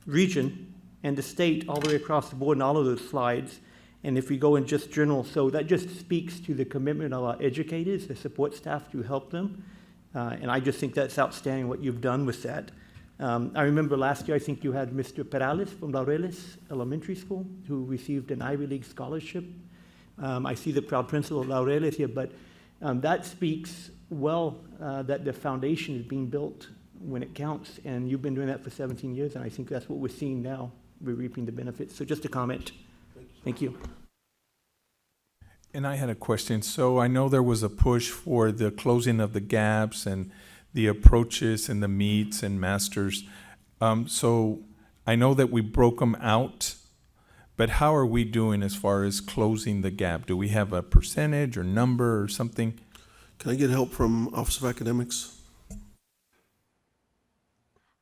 region and the state all the way across the board in all of those slides. And if we go in just general, so that just speaks to the commitment of our educators, the support staff to help them. And I just think that's outstanding what you've done with that. I remember last year, I think you had Mr. Perales from Laureles Elementary School, who received an Ivy League scholarship. I see the proud principal of Laureles here, but that speaks well that the foundation is being built when it counts, and you've been doing that for 17 years, and I think that's what we're seeing now. We're reaping the benefits. So just a comment. Thank you. And I had a question. So I know there was a push for the closing of the gaps and the approaches and the meets and masters. So I know that we broke them out, but how are we doing as far as closing the gap? Do we have a percentage or number or something? Can I get help from Office of Academics?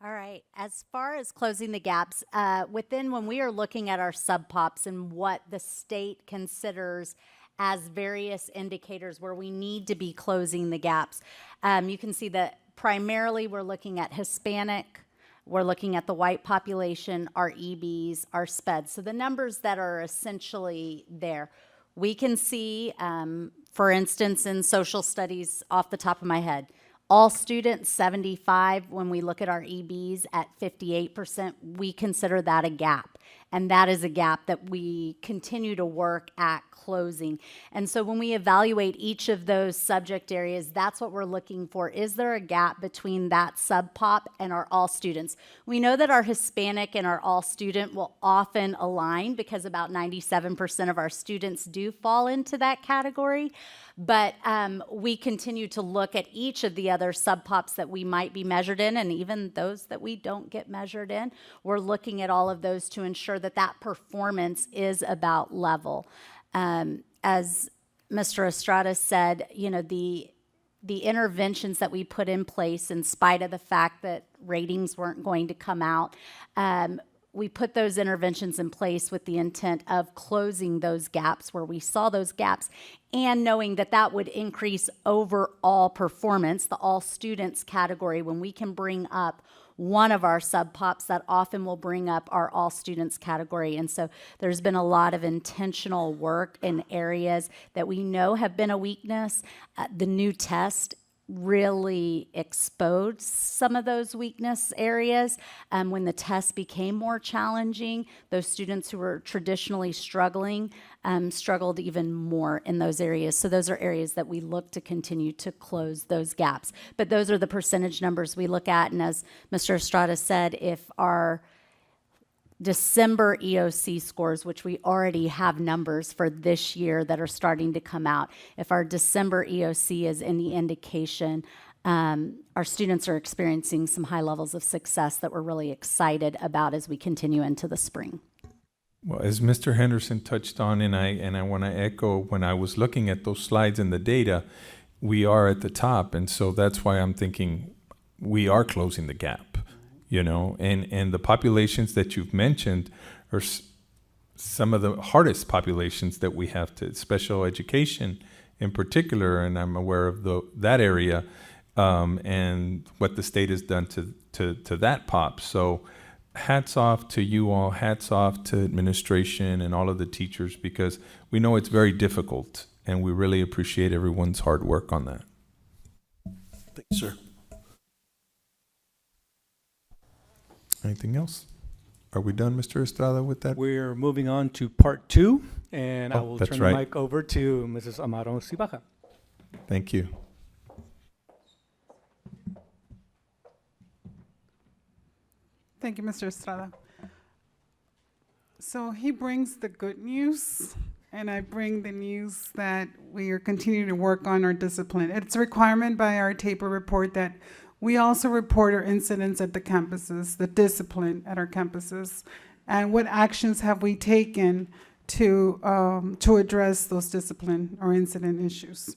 All right. As far as closing the gaps, when we are looking at our sub-pops and what the state considers as various indicators where we need to be closing the gaps, you can see that primarily we're looking at Hispanic, we're looking at the white population, our EBs, our SPEDs. So the numbers that are essentially there. We can see, for instance, in social studies off the top of my head, all students 75, when we look at our EBs at 58%, we consider that a gap. And that is a gap that we continue to work at closing. And so when we evaluate each of those subject areas, that's what we're looking for. Is there a gap between that sub-pop and our all students? We know that our Hispanic and our all student will often align because about 97% of our students do fall into that category. But we continue to look at each of the other sub-pops that we might be measured in, and even those that we don't get measured in. We're looking at all of those to ensure that that performance is about level. As Mr. Estrada said, the interventions that we put in place, in spite of the fact that ratings weren't going to come out, we put those interventions in place with the intent of closing those gaps where we saw those gaps, and knowing that that would increase overall performance, the all students category. When we can bring up one of our sub-pops, that often will bring up our all students category. And so there's been a lot of intentional work in areas that we know have been a weakness. The new test really exposed some of those weakness areas. When the test became more challenging, those students who were traditionally struggling struggled even more in those areas. So those are areas that we look to continue to close those gaps. But those are the percentage numbers we look at. And as Mr. Estrada said, if our December EOC scores, which we already have numbers for this year that are starting to come out, if our December EOC is any indication, our students are experiencing some high levels of success that we're really excited about as we continue into the spring. Well, as Mr. Henderson touched on, and I want to echo, when I was looking at those slides and the data, we are at the top, and so that's why I'm thinking we are closing the gap. You know, and the populations that you've mentioned are some of the hardest populations that we have to, special education in particular, and I'm aware of that area and what the state has done to that pop. So hats off to you all, hats off to administration and all of the teachers, because we know it's very difficult, and we really appreciate everyone's hard work on that. Thank you, sir. Anything else? Are we done, Mr. Estrada, with that? We're moving on to part 2, and I Oh, will that's turn right. the mic over to Mrs. Amaro Sibaja. Thank you. Thank you, Mr. Estrada. So he brings the good news, and I bring the news that we are continuing to work on our discipline. It's a requirement by our TAPER report that we also report our incidents at the campuses, the discipline at our campuses, and what actions have we taken to address those discipline or incident issues.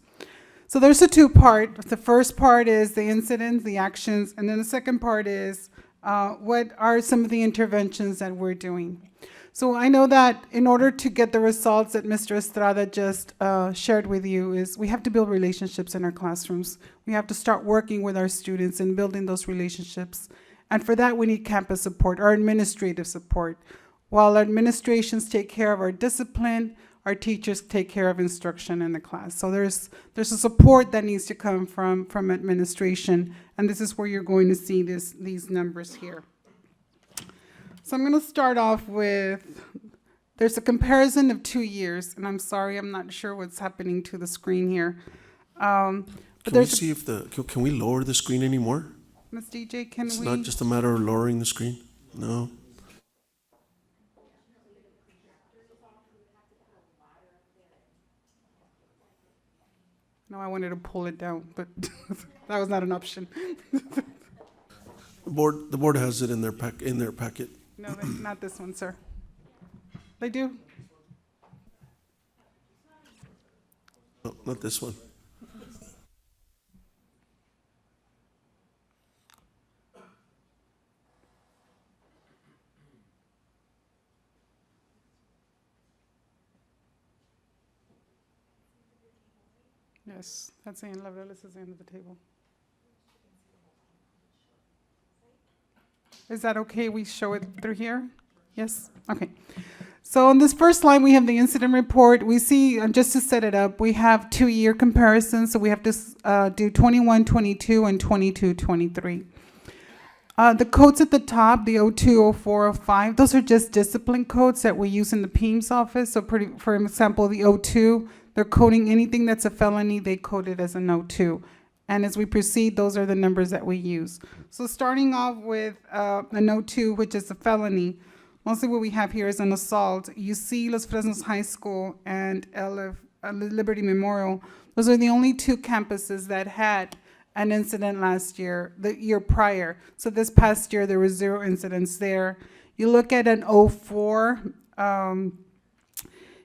So there's a two-part. The first part is the incidents, the actions, and then the second part is what are some of the interventions that we're doing. So I know that in order to get the results that Mr. Estrada just shared with you, is we have to build relationships in our classrooms. We have to start working with our students and building those relationships. And for that, we need campus support, our administrative support. While our administrations take care of our discipline, our teachers take care of instruction in the class. So there's a support that needs to come from administration, and this is where you're going to see these numbers here. So I'm going to start off with, there's a comparison of 2 years, and I'm sorry, I'm not sure what's happening to the screen here. But Can we see if can we lower the screen anymore? Ms. DJ, can It's we? not just a matter of lowering the screen? No? No, I wanted to pull it down, but that was not an option. The board has it in their packet. No, not this one, sir. They do? No, not this one. Yes, that's the end level. This is the end of the table. Is that okay? We show it through here? Yes? Okay. So on this first line, we have the incident report. We see, just to set it up, we have 2-year comparisons. So we have to do 21-22 and 22-23. The codes at the top, the 02, 04, 05, those are just discipline codes that we use in the PEIMS office. So for example, the 02, they're coding anything that's a felony, they code it as an 02. And as we proceed, those are the numbers that we use. So starting off with an 02, which is a felony, mostly what we have here is an assault. You see Los Fresnos High School and Liberty Memorial. Those are the only 2 campuses that had an incident last year, the year prior. So this past year, there was 0 incidents there. You look at an 04,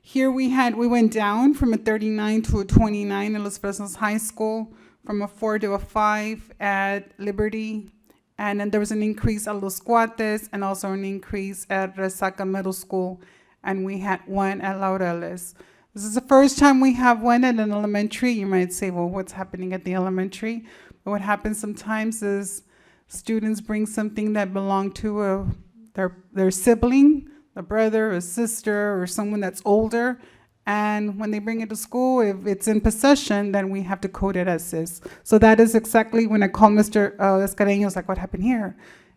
here we went down from a 39 to a 29 in Los Fresnos High School, from a 4 to a 5 at Liberty, And then there was an increase at Los Cuates and also an increase at Resaca Middle School. And we had one at Laureles. This is the first time we have one at an elementary. You might say, well, what's happening at the elementary? But what happens sometimes is students bring something that belonged to their sibling, a brother, a sister, or someone that's older. And when they bring it to school, if it's in possession, then we have to code it as this. So that is exactly when I called Mr. Escareño, I was like, what happened here?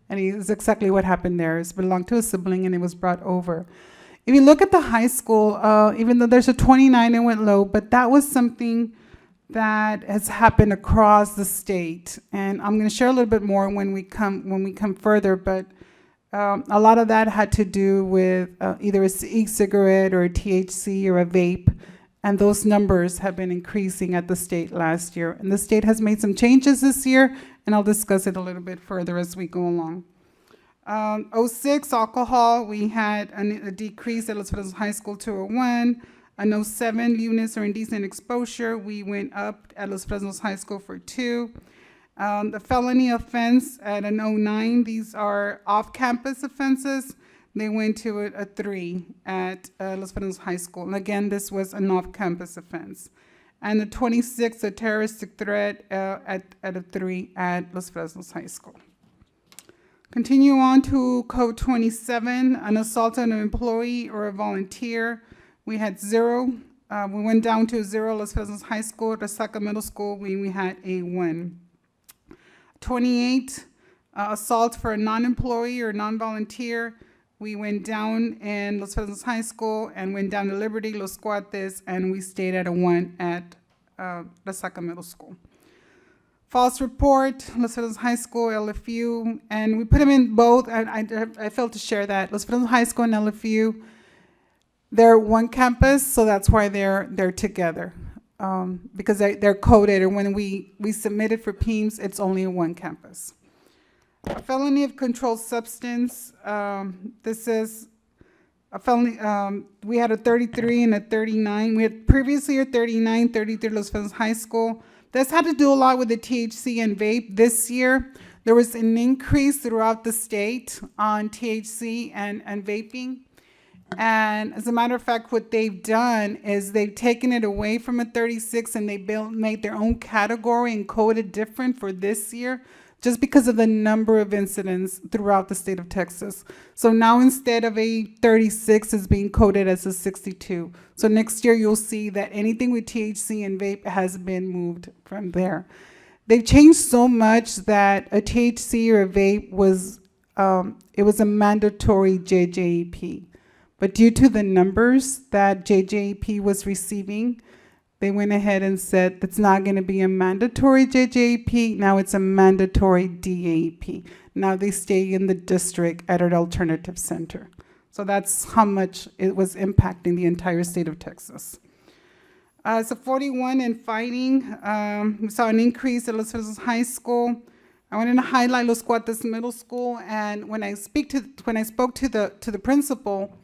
And it's exactly what happened there. It belonged to a sibling and it was brought over. If you look at the high school, even though there's a 29, it went low, but that was something that has happened across the state. And I'm gonna share a little bit more when we come further, but a lot of that had to do with either an e-cigarette or a THC or a vape, and those numbers have been increasing at the state last year. And the state has made some changes this year, and I'll discuss it a little bit further as we go along. 06 alcohol, we had a decrease at Los Fresnos High School to 1. An 07 units or indecent exposure, we went up at Los Fresnos High School for 2. The felony offense at an 09, these are off-campus offenses. They went to a 3 at Los Fresnos High School. And again, this was an off-campus offense. And the 26, a terroristic threat at a 3 at Los Fresnos High School. Continue on to code 27, an assault on an employee or a volunteer. We had 0. We went down to 0, Los Fresnos High School. Resaca Middle School, we had a 1. 28, assault for a non-employee or non-volunteer. We went down in Los Fresnos High School and went down to Liberty, Los Cuates, and we stayed at a 1 at Resaca Middle School. False report, Los Fresnos High School, LFU, and we put them in both. I failed to share that. Los Fresnos High School and LFU, they're one campus, so that's why they're together. Because they're coded, and when we submitted for PEIMS, it's only in one campus. A felony of controlled substance, this is a felony, we had a 33 and a 39. We had previously a 39, 33 Los Fresnos High School. This had to do a lot with the THC and vape. This year, there was an increase throughout the state on THC and vaping. And as a matter of fact, what they've done is they've taken it away from a 36 and they made their own category and coded different for this year, just because of the number of incidents throughout the state of Texas. So now instead of a 36, it's being coded as a 62. So next year you'll see that anything with THC and vape has been moved from there. They've changed so much that a THC or a vape was, it was a mandatory JJEP. But due to the numbers that JJEP was receiving, they went ahead and said it's not going to be a mandatory JJEP. Now it's a mandatory DAEP. Now they stay in the district at an alternative center. So that's how much it was impacting the entire state of Texas. So 41 in fighting, we saw an increase at Los Fresnos High School. I wanted to highlight Los Cuates Middle School, and when I spoke to the principal,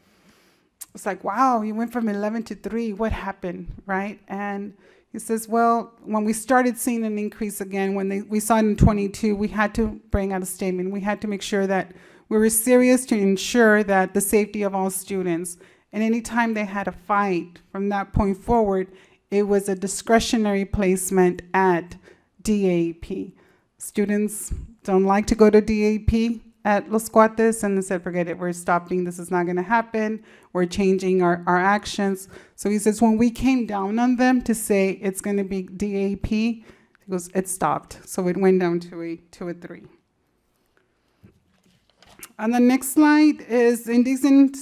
it's like, wow, you went from 11 to 3. What happened, right? And he says, well, when we started seeing an increase again, when we saw it in 22, we had to bring out a statement. We had to make sure that we were serious to ensure that the safety of all students. And anytime they had a fight, from that point forward, it was a discretionary placement at DAEP. Students don't like to go to DAEP at Los Cuates, and they said, forget it, we're stopping, this is not going to happen, we're changing our actions. So he says, when we came down on them to say it's going to be DAP, he goes, it stopped. So it went down to a 3. On the next slide is indecent,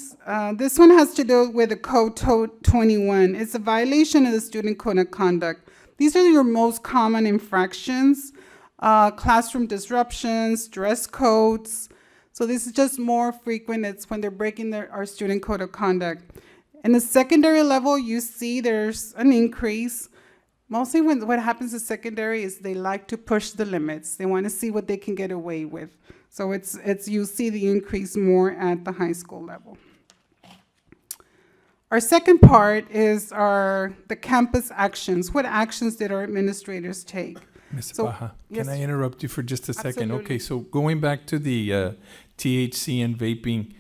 this one has to do with the code 21. It's a violation of the student code of conduct. These are your most common infractions, classroom disruptions, dress codes. So this is just more frequent. It's when they're breaking our student code of conduct. In the secondary level, you see there's an increase. Mostly what happens in secondary is they like to push the limits. They want to see what they can get away with. So you see the increase more at the high school level. Our second part is the campus actions. What actions did our administrators take? Ms. So, Baja, yes, can I interrupt you for just a second? absolutely. Okay, so going back to the THC and vaping,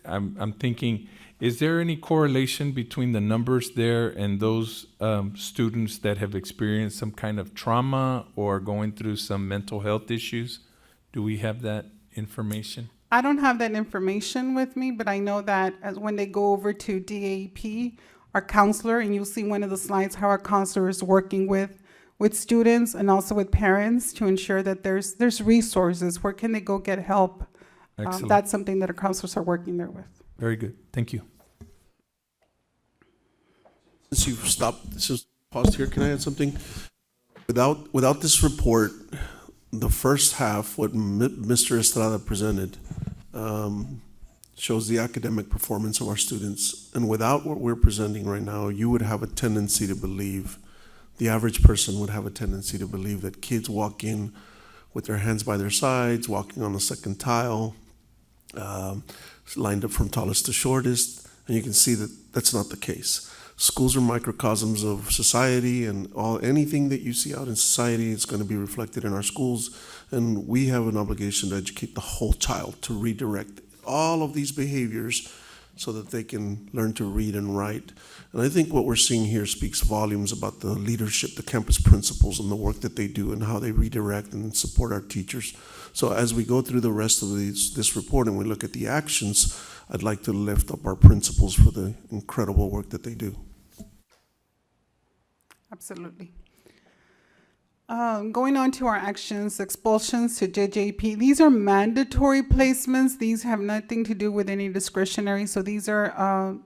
I'm thinking, is there any correlation between the numbers there and those students that have experienced some kind of trauma or going through some mental health issues? Do we have that information? I don't have that information with me, but I know that when they go over to DAP, our counselor, and you'll see one of the slides how our counselor is working with students and also with parents to ensure that there's resources. Where can they go get help? Excellent. That's something that our counselors are working there with. Very good. Thank you. Since you've stopped, since paused here, can I add something? Without this report, the first half, what Mr. Estrada presented, shows the academic performance of our students. And without what we're presenting right now, you would have a tendency to believe, the average person would have a tendency to believe that kids walk in with their hands by their sides, walking on the second tile, lined up from tallest to shortest, and you can see that that's not the case. Schools are microcosms of society, and anything that you see out in society is going to be reflected in our schools, and we have an obligation to educate the whole child, to redirect all of these behaviors so that they can learn to read and write. And I think what we're seeing here speaks volumes about the leadership, the campus principals, and the work that they do and how they redirect and support our teachers. So as we go through the rest of this report and we look at the actions, I'd like to lift up our principals for the incredible work that they do. Absolutely. Going on to our actions, expulsions to JJP. These are mandatory placements. These have nothing to do with any discretionary. So these are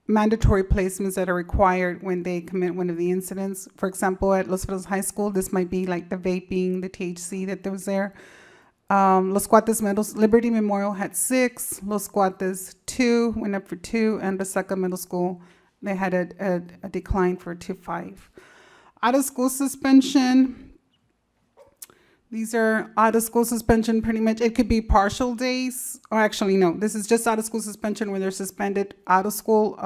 mandatory placements that are required when they commit one of the incidents. For example, at Los Fresnos High School, this might be like the vaping, the THC that was there. Los Cuates Liberty Memorial had 6. Los Cuates 2, went up for 2, and Resaca Middle School, they had a decline for 2.5. Out of school suspension. These are out of school suspension pretty much. It could be partial days, or actually no, this is just out of school suspension when they're suspended out of school.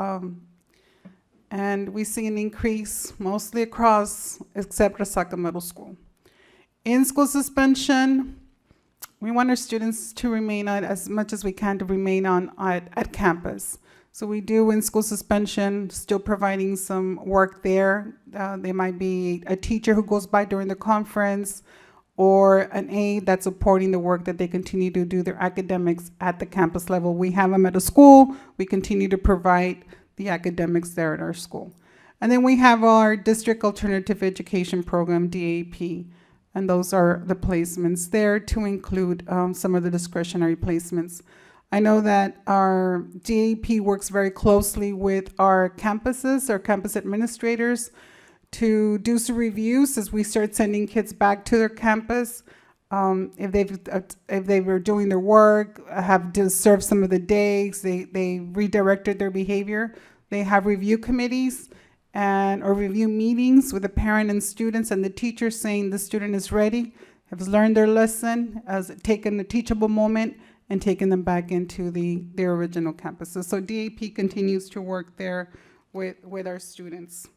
And we see an increase mostly across, except Resaca Middle School. In school suspension, we want our students to remain on, as much as we can, to remain on at campus. So we do in school suspension, still providing some work there. There might be a teacher who goes by during the conference, or an aide that's supporting the work that they continue to do their academics at the campus level. We have them at a school. We continue to provide the academics there at our school. And then we have our District Alternative Education Program, DAP, and those are the placements there to include some of the discretionary placements. I know that our DAP works very closely with our campuses, our campus administrators, to do some reviews as we start sending kids back to their campus. If they were doing their work, have to serve some of the days, they redirected their behavior. They have review committees or review meetings with the parent and students and the teacher saying the student is ready, has learned their lesson, has taken a teachable moment, and taken them back into their original campuses. So DAP continues to work there with our students.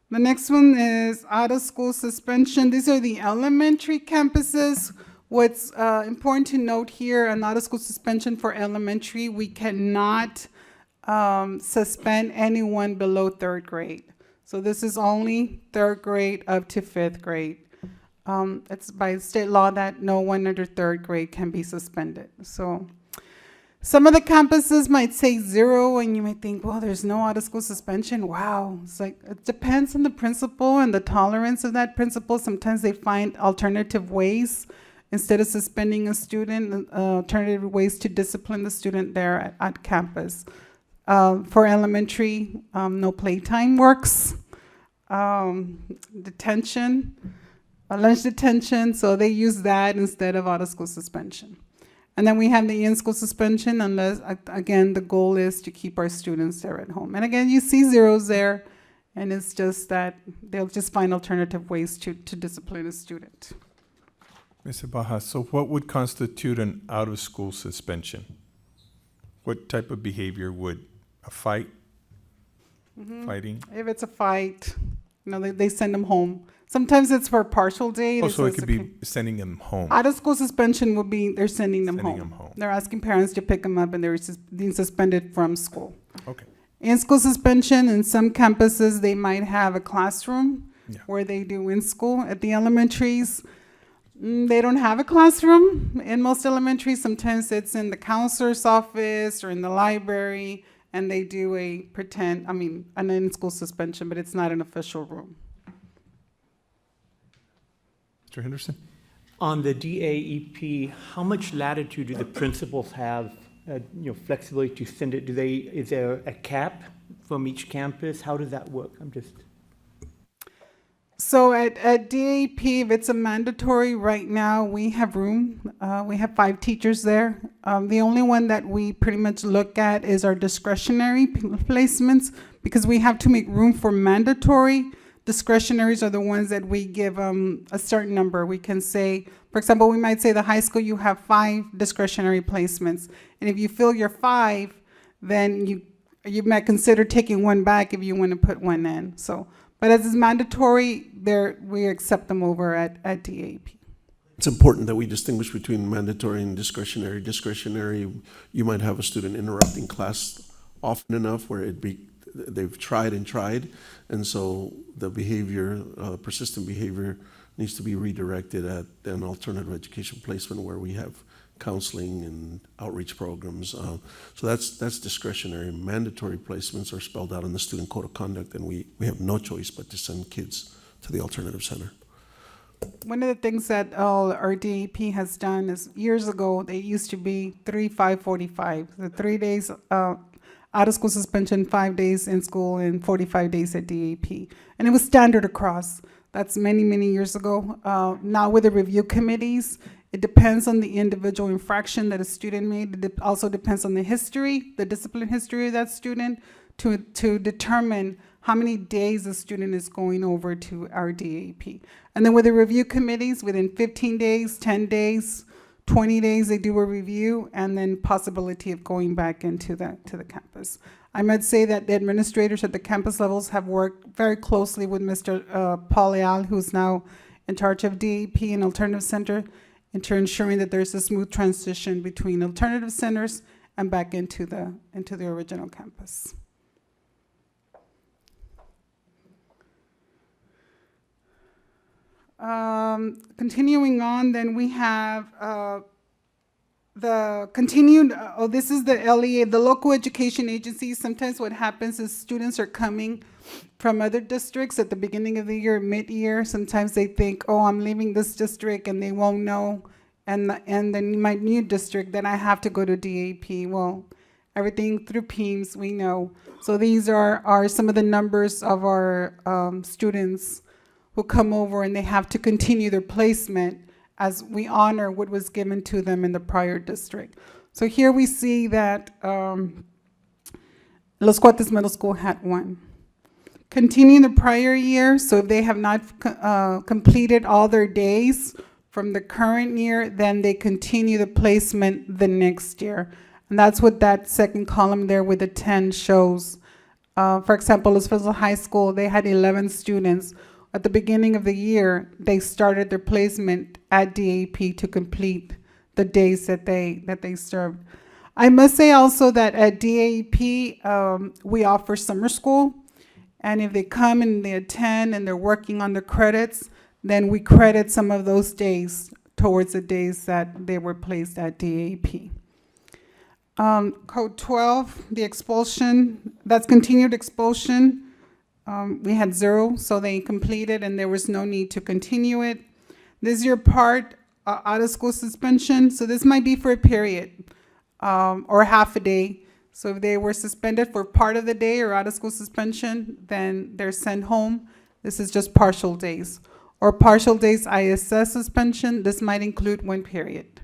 The next one is out-of-school suspension. These are the elementary campuses. What's important to note here, an out-of-school suspension for elementary, we cannot suspend anyone below 3rd grade. So this is only 3rd grade up to 5th grade. It's by state law that no one under 3rd grade can be suspended. So some of the campuses might say 0, and you might think, well, there's no out-of-school suspension. Wow. It's like, it depends on the principal and the tolerance of that principal. Sometimes they find alternative ways, instead of suspending a student, alternative ways to discipline the student there at campus. For elementary, no playtime works. Detention, lunch detention, so they use that instead of out-of-school suspension. And then we have the in-school suspension, unless, again, the goal is to keep our students there at home. And again, you see 0s there, and it's just that they'll just find alternative ways to discipline a student. Mr. Baja, so what would constitute an out-of-school suspension? What type of behavior would a fight? Fighting? If it's a fight, You know, they send them home. Sometimes it's for a partial day. Oh, They so say it it's could okay. be sending them home. Out of school suspension would be they're sending them Sending home. them home. They're asking parents to pick them up and they're being suspended from school. Okay. In school suspension, in some campuses, they might have a classroom Yeah. where they do in school. At the elementaries, they don't have a classroom in most elementaries. Sometimes it's in the counselor's office or in the library, and they do an in-school suspension, but it's not an official room. Mr. Henderson? On the DAEP, how much latitude do the principals have, flexibility to send it? Is there a cap from each campus? How does that work? So at DAP, if it's a mandatory, right now, we have room. We have 5 teachers there. The only one that we pretty much look at is our discretionary placements, because we have to make room for mandatory. Discretionaries are the ones that we give a certain number. We can say, for example, we might say the high school, you have 5 discretionary placements. And if you fill your 5, then you might consider taking one back if you want to put one in. So, but as it's mandatory, we accept them over at DAP. It's important that we distinguish between mandatory and discretionary. Discretionary, you might have a student interrupting class often enough where they've tried, and so the behavior, persistent behavior, needs to be redirected at an alternative education placement where we have counseling and outreach programs. So that's discretionary. Mandatory placements are spelled out in the student code of conduct, and we have no choice but to send kids to the alternative center. One of the things that our DAP has done is, years ago, they used to be 3, 5, 45. The 3 days out of school suspension, 5 days in school, and 45 days at DAP. And it was standard across. That's many, many years ago. Now with the review committees, it depends on the individual infraction that a student made. It also depends on the history, the discipline history of that student, to determine how many days a student is going over to our DAP. And then with the review committees, within 15 days, 10 days, 20 days, they do a review, and then possibility of going back into to the campus. I might say that the administrators at the campus levels have worked very closely with Mr. Paul Leal, who's now in charge of DAP and Alternative Center, into ensuring that there's a smooth transition between alternative centers and back into the original campus. Continuing on, then we have the continued, this is the LEA, the local education agencies. Sometimes what happens is students are coming from other districts at the beginning of the year, mid-year. Sometimes they think, oh, I'm leaving this district, and they won't know. And then my new district, then I have to go to DAP. Well, everything through PEAMS, we know. So these are some of the numbers of our students who come over, and they have to continue their placement as we honor what was given to them in the prior district. So here we see that Los Cuates Middle School had 1. Continuing the prior year, so if they have not completed all their days from the current year, then they continue the placement the next year. And that's what that second column there with the 10 shows. For example, Los Fresnos High School, they had 11 students. At the beginning of the year, they started their placement at DAP to complete the days that they served. I must say also that at DAP, we offer summer school. And if they come and they attend and they're working on the credits, then we credit some of those days towards the days that they were placed at DAP. Code 12, the expulsion, that's continued expulsion. We had 0, so they completed and there was no need to continue it. This is your part, out of school suspension. So this might be for a period or half a day. So if they were suspended for part of the day or out of school suspension, then they're sent home. This is just partial days. Or partial days ISS suspension, this might include 1 period.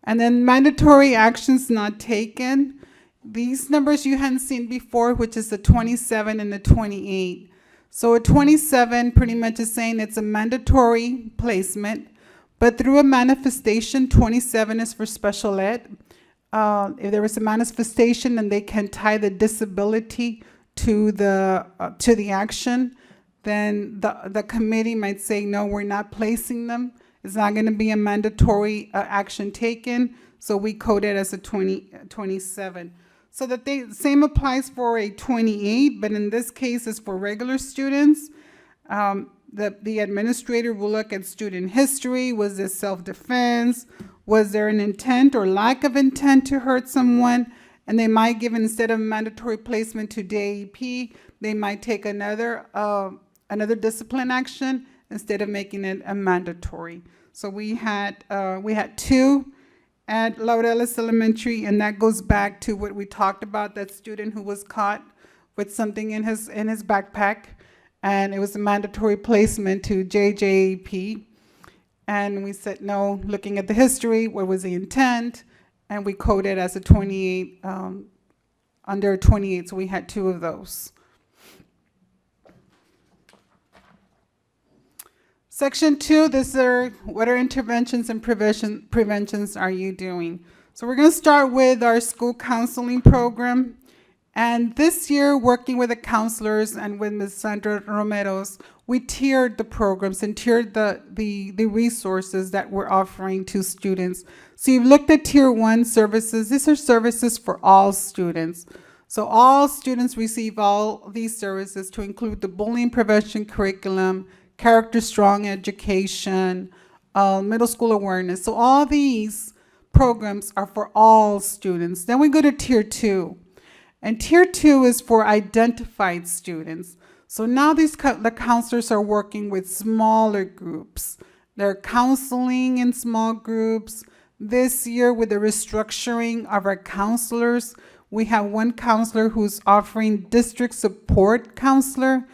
And then mandatory actions not taken. These numbers you hadn't seen before, which is the 27 and the 28. So a 27 pretty much is saying it's a mandatory placement, but through a manifestation, 27 is for special ed. If there was a manifestation and they can tie the disability to the action, then the committee might say, no, we're not placing them. It's not going to be a mandatory action taken, so we code it as a 27. So the same applies for a 28, but in this case, it's for regular students. The administrator will look at student history. Was this self-defense? Was there an intent or lack of intent to hurt someone? And they might give, instead of mandatory placement to DAEP, they might take another discipline action instead of making it a mandatory. So we had 2 at Laureles Elementary, and that goes back to what we talked about, that student who was caught with something in his backpack, and it was a mandatory placement to JJAP. And we said no, looking at the history, what was the intent, and we coded as a 28, under 28, so we had 2 of those. Section 2, what are interventions and preventions are you doing? So we're going to start with our school counseling program. And this year, working with the counselors and with Ms. Sandra Romero's, we tiered the programs and tiered the resources that we're offering to students. So you've looked at Tier 1 services. These are services for all students. So all students receive all these services, to include the bullying prevention curriculum, character strong education, middle school awareness. So all these programs are for all students. Then we go to Tier 2. And Tier 2 is for identified students. So now the counselors are working with smaller groups. They're counseling in small groups. This year, with the restructuring of our counselors, we have one counselor who's offering district support counselor,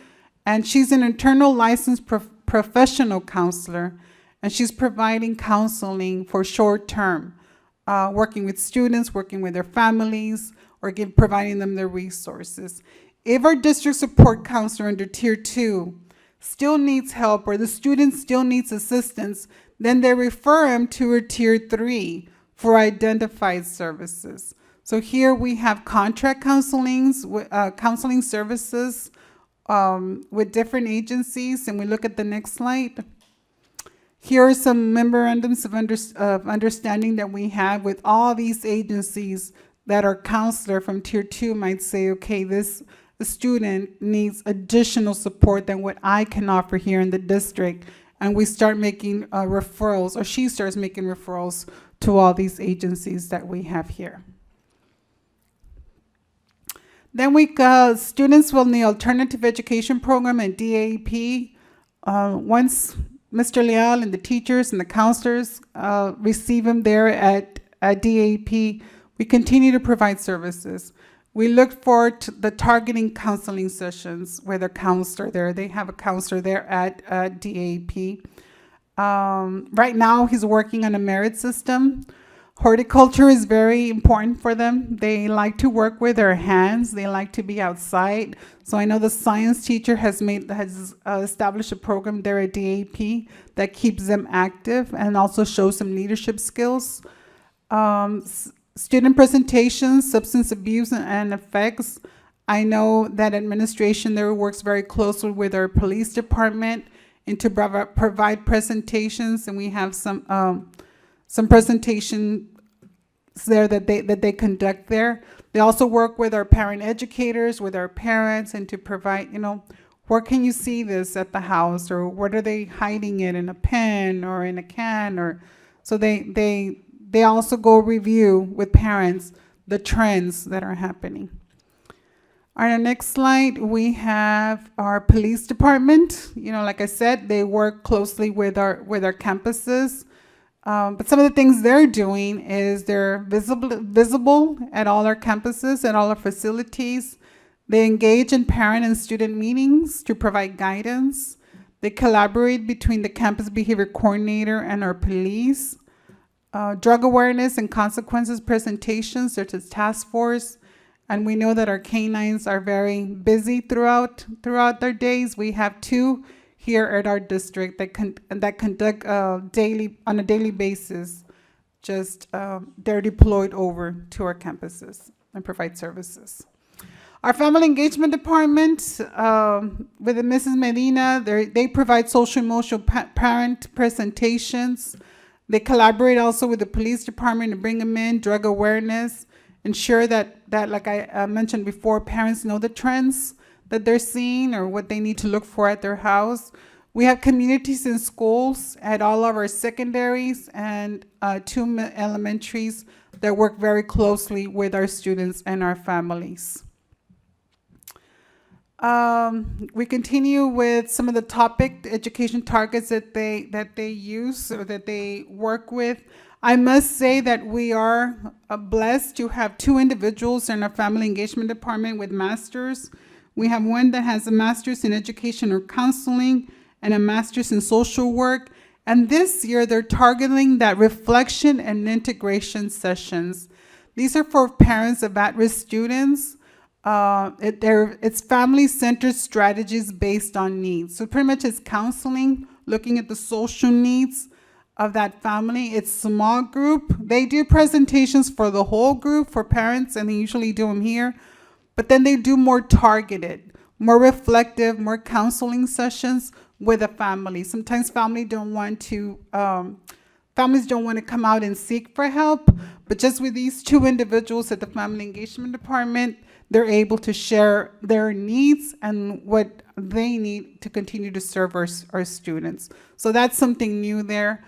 and she's an internal licensed professional counselor, and she's providing counseling for short term, working with students, working with their families, or providing them the resources. If our district support counselor under Tier 2 still needs help, or the student still needs assistance, then they refer him to a Tier 3 for identified services. So here we have contract counseling services with different agencies, and we look at the next slide. Here are some memorandums of understanding that we have with all these agencies that our counselor from Tier 2 might say, okay, the student needs additional support than what I can offer here in the district. And we start making referrals, or she starts making referrals to all these agencies that we have here. Then students will need alternative education program at DAEP. Once Mr. Leal and the teachers and the counselors receive them there at DAEP, we continue to provide services. We look forward to the targeting counseling sessions with a counselor there. They have a counselor there at DAEP. Right now, he's working on a merit system. Horticulture is very important for them. They like to work with their hands. They like to be outside. So I know the science teacher has established a program there at DAEP that keeps them active and also shows them leadership skills. Student presentations, substance abuse and effects. I know that administration there works very closely with our police department and to provide presentations, and we have some presentations there that they conduct there. They also work with our parent educators, with our parents, and to provide, where can you see this at the house, or what are they hiding it in a pen or in a can, or so they also go review with parents the trends that are happening. On our next slide, we have our police department. Like I said, they work closely with our campuses. But some of the things they're doing is they're visible at all our campuses and all our facilities. They engage in parent and student meetings to provide guidance. They collaborate between the campus behavior coordinator and our police. Drug awareness and consequences presentations, such as task force. And we know that our canines are very busy throughout their days. We have 2 here at our district that conduct on a daily basis. They're deployed over to our campuses and provide services. Our Family Engagement Department, with Mrs. Medina, they provide social emotional parent presentations. They collaborate also with the police department to bring them in, drug awareness, ensure that like I mentioned before, parents know the trends that they're seeing or what they need to look for at their house. We have communities in schools at all of our secondaries and 2 elementaries that work very closely with our students and our families. We continue with some of the topic education targets that they use or that they work with. I must say that we are blessed to have 2 individuals in our Family Engagement Department with masters. We have one that has a master's in education or counseling and a master's in social work. And this year they're targeting that reflection and integration sessions. These are for parents of at-risk students. It's family-centered strategies based on needs. So pretty much it's counseling, looking at the social needs of that family. It's small group. They do presentations for the whole group for parents, and they usually do them here. But then they do more targeted, more reflective, more counseling sessions with a family. Sometimes families don't want to come out and seek for help, but just with these 2 individuals at the Family Engagement Department, they're able to share their needs and what they need to continue to serve our students. So that's something new there.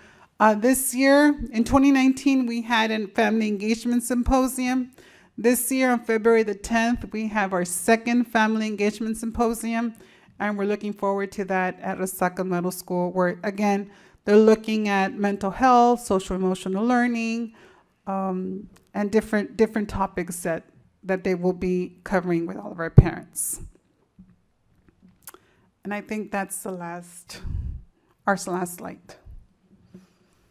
This year, in 2019, we had a Family Engagement Symposium. This year, on February the 10th, we have our 2nd Family Engagement Symposium, and we're looking forward to that at Resaca Middle School, where, again, they're looking at mental health, social emotional learning, and different topics that they will be covering with all of our parents. And I think that's our last slide.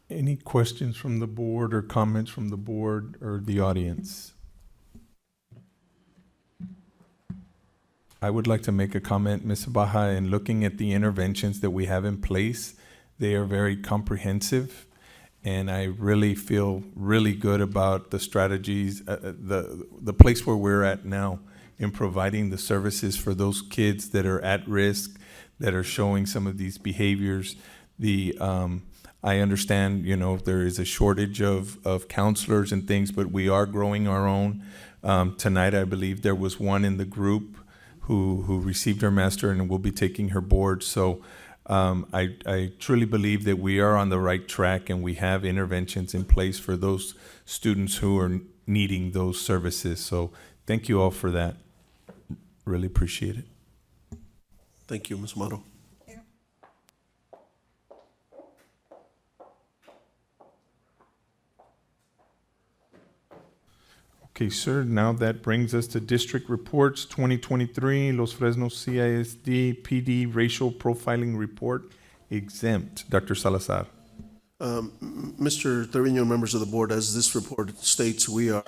Any questions from the board or comments from the board or the audience? I would like to make a comment, Ms. Baja, in looking at the interventions that we have in place. They are very comprehensive, and I really feel really good about the strategies, the place where we're at now in providing the services for those kids that are at risk, that are showing some of these behaviors. I understand, there is a shortage of counselors and things, but we are growing our own. Tonight, I believe there was one in the group who received her master and will be taking her board. So I truly believe that we are on the right track and we have interventions in place for those students who are needing those services. So thank you all for that. Really appreciate it. Thank you, Ms. Motto. Okay, sir, now that brings us to district reports 2023, Los Fresnos CISD PD Racial Profiling Report exempt. Dr. Salazar. Mr. Trevino, members of the board, as this report states, we are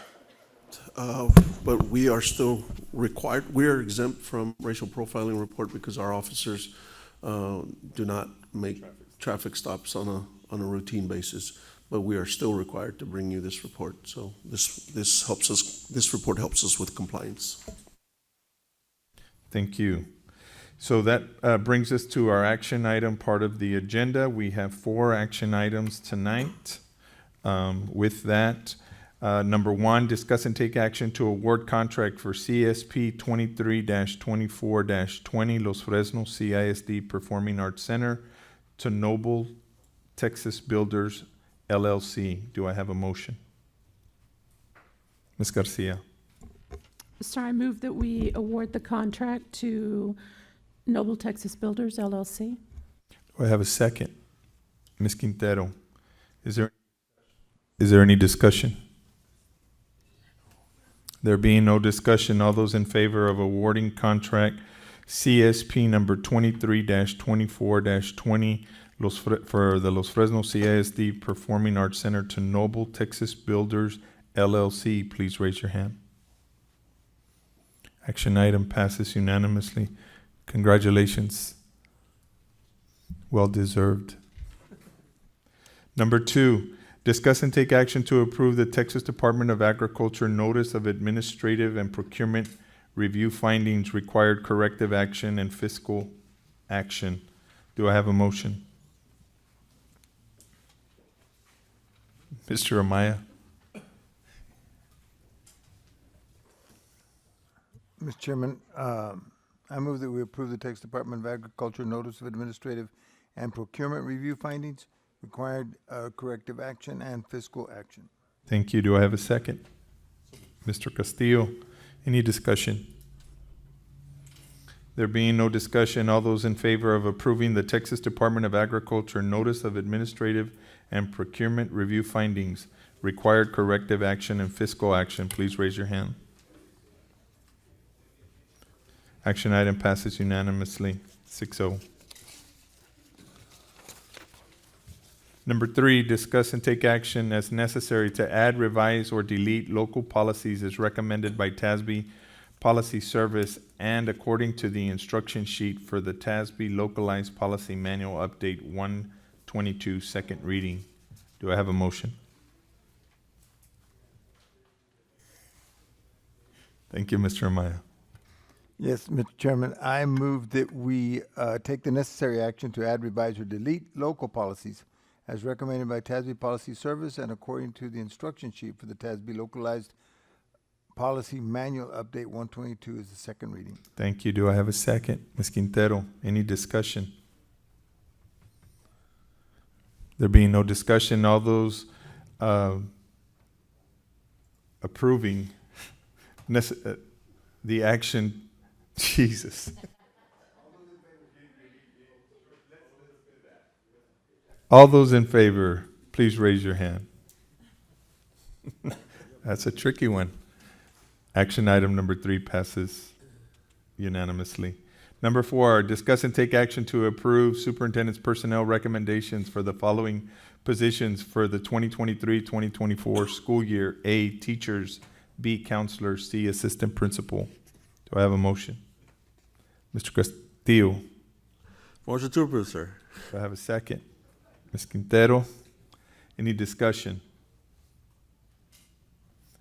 still required, we are exempt from racial profiling report because our officers do not make traffic stops on a routine basis. But we are still required to bring you this report. So this helps us. This report helps us with compliance. Thank you. So that brings us to our action item part of the agenda. We have 4 action items tonight. With that, number 1, discuss and take action to award contract for CSP 23-24-20 Los Fresnos CISD Performing Arts Center to Noble Texas Builders LLC. Do I have a motion? Ms. Garcia. Sir, I move that we award the contract to Noble Texas Builders, LLC. Do I have a second? Ms. Quintero. Is there any discussion? There being no discussion, all those in favor of awarding contract CSP number 23-24-20 for the Los Fresnos CISD Performing Arts Center to Noble Texas Builders LLC, please raise your hand. Action item passes unanimously. Congratulations. Well deserved. Number 2, discuss and take action to approve the Texas Department of Agriculture Notice of Administrative and Procurement review findings, required corrective action, and fiscal action. Do I have a motion? Mr. Amaya? Mr. Chairman, I move that we approve the Texas Department of Agriculture Notice of Administrative and Procurement Review Findings, required corrective action, and fiscal action. Thank you. Do I have a second? Mr. Castillo, any discussion? There being no discussion, all those in favor of approving the Texas Department of Agriculture Notice of Administrative and Procurement Review Findings, required corrective action, and fiscal action, please raise your hand. Action item passes unanimously, 6-0. Number 3, discuss and take action as necessary to add, revise, or delete local policies as recommended by TASB Policy Service and according to the instruction sheet for the TASB Localized Policy Manual Update 122, second reading. Do I have a motion? Thank you, Mr. Amaya. Yes, Mr. Chairman, I move that we take the necessary action to add, revise, or delete local policies as recommended by TASB Policy Service and according to the instruction sheet for the TASB Localized Policy Manual Update 122 is the second reading. Thank you. Do I have a second? Ms. Quintero, any discussion? There being no discussion, all those approving the action, Jesus. All those in favor, please raise your hand. That's a tricky one. Action item number 3 passes unanimously. Number 4, discuss and take action to approve superintendent's personnel recommendations for the following positions for the 2023-2024 school year. A, teachers. B, counselor. C, assistant principal. Do I have a motion? Mr. Castillo. Motion to approve, sir. Do I have a second? Ms. Quintero, any discussion?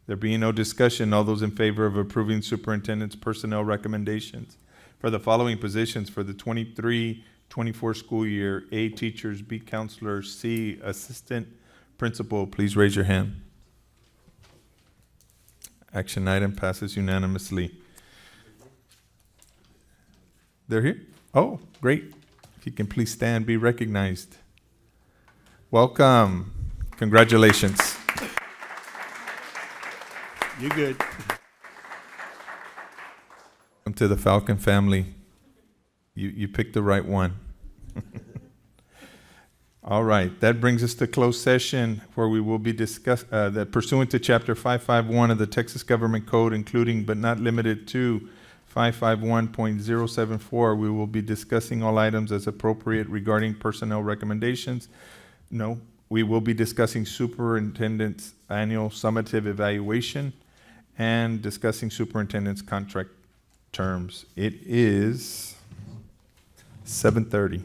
There being no discussion, all those in favor of approving superintendent's personnel recommendations for the following positions for the 23-24 school year: A, teachers. B, counselor. C, assistant principal, please raise your hand. Action item passes unanimously. They're here? Oh, great. If you can please stand, be recognized. Welcome. Congratulations. You good? Welcome to the Falcon family. You picked the right one. All right, that brings us to closed session where we will be that pursuant to Chapter 551 of the Texas Government Code, including but not limited to 551.074, we will be discussing all items as appropriate regarding personnel recommendations. No, we will be discussing superintendent's annual summative evaluation and discussing superintendent's contract terms. It is 7:30.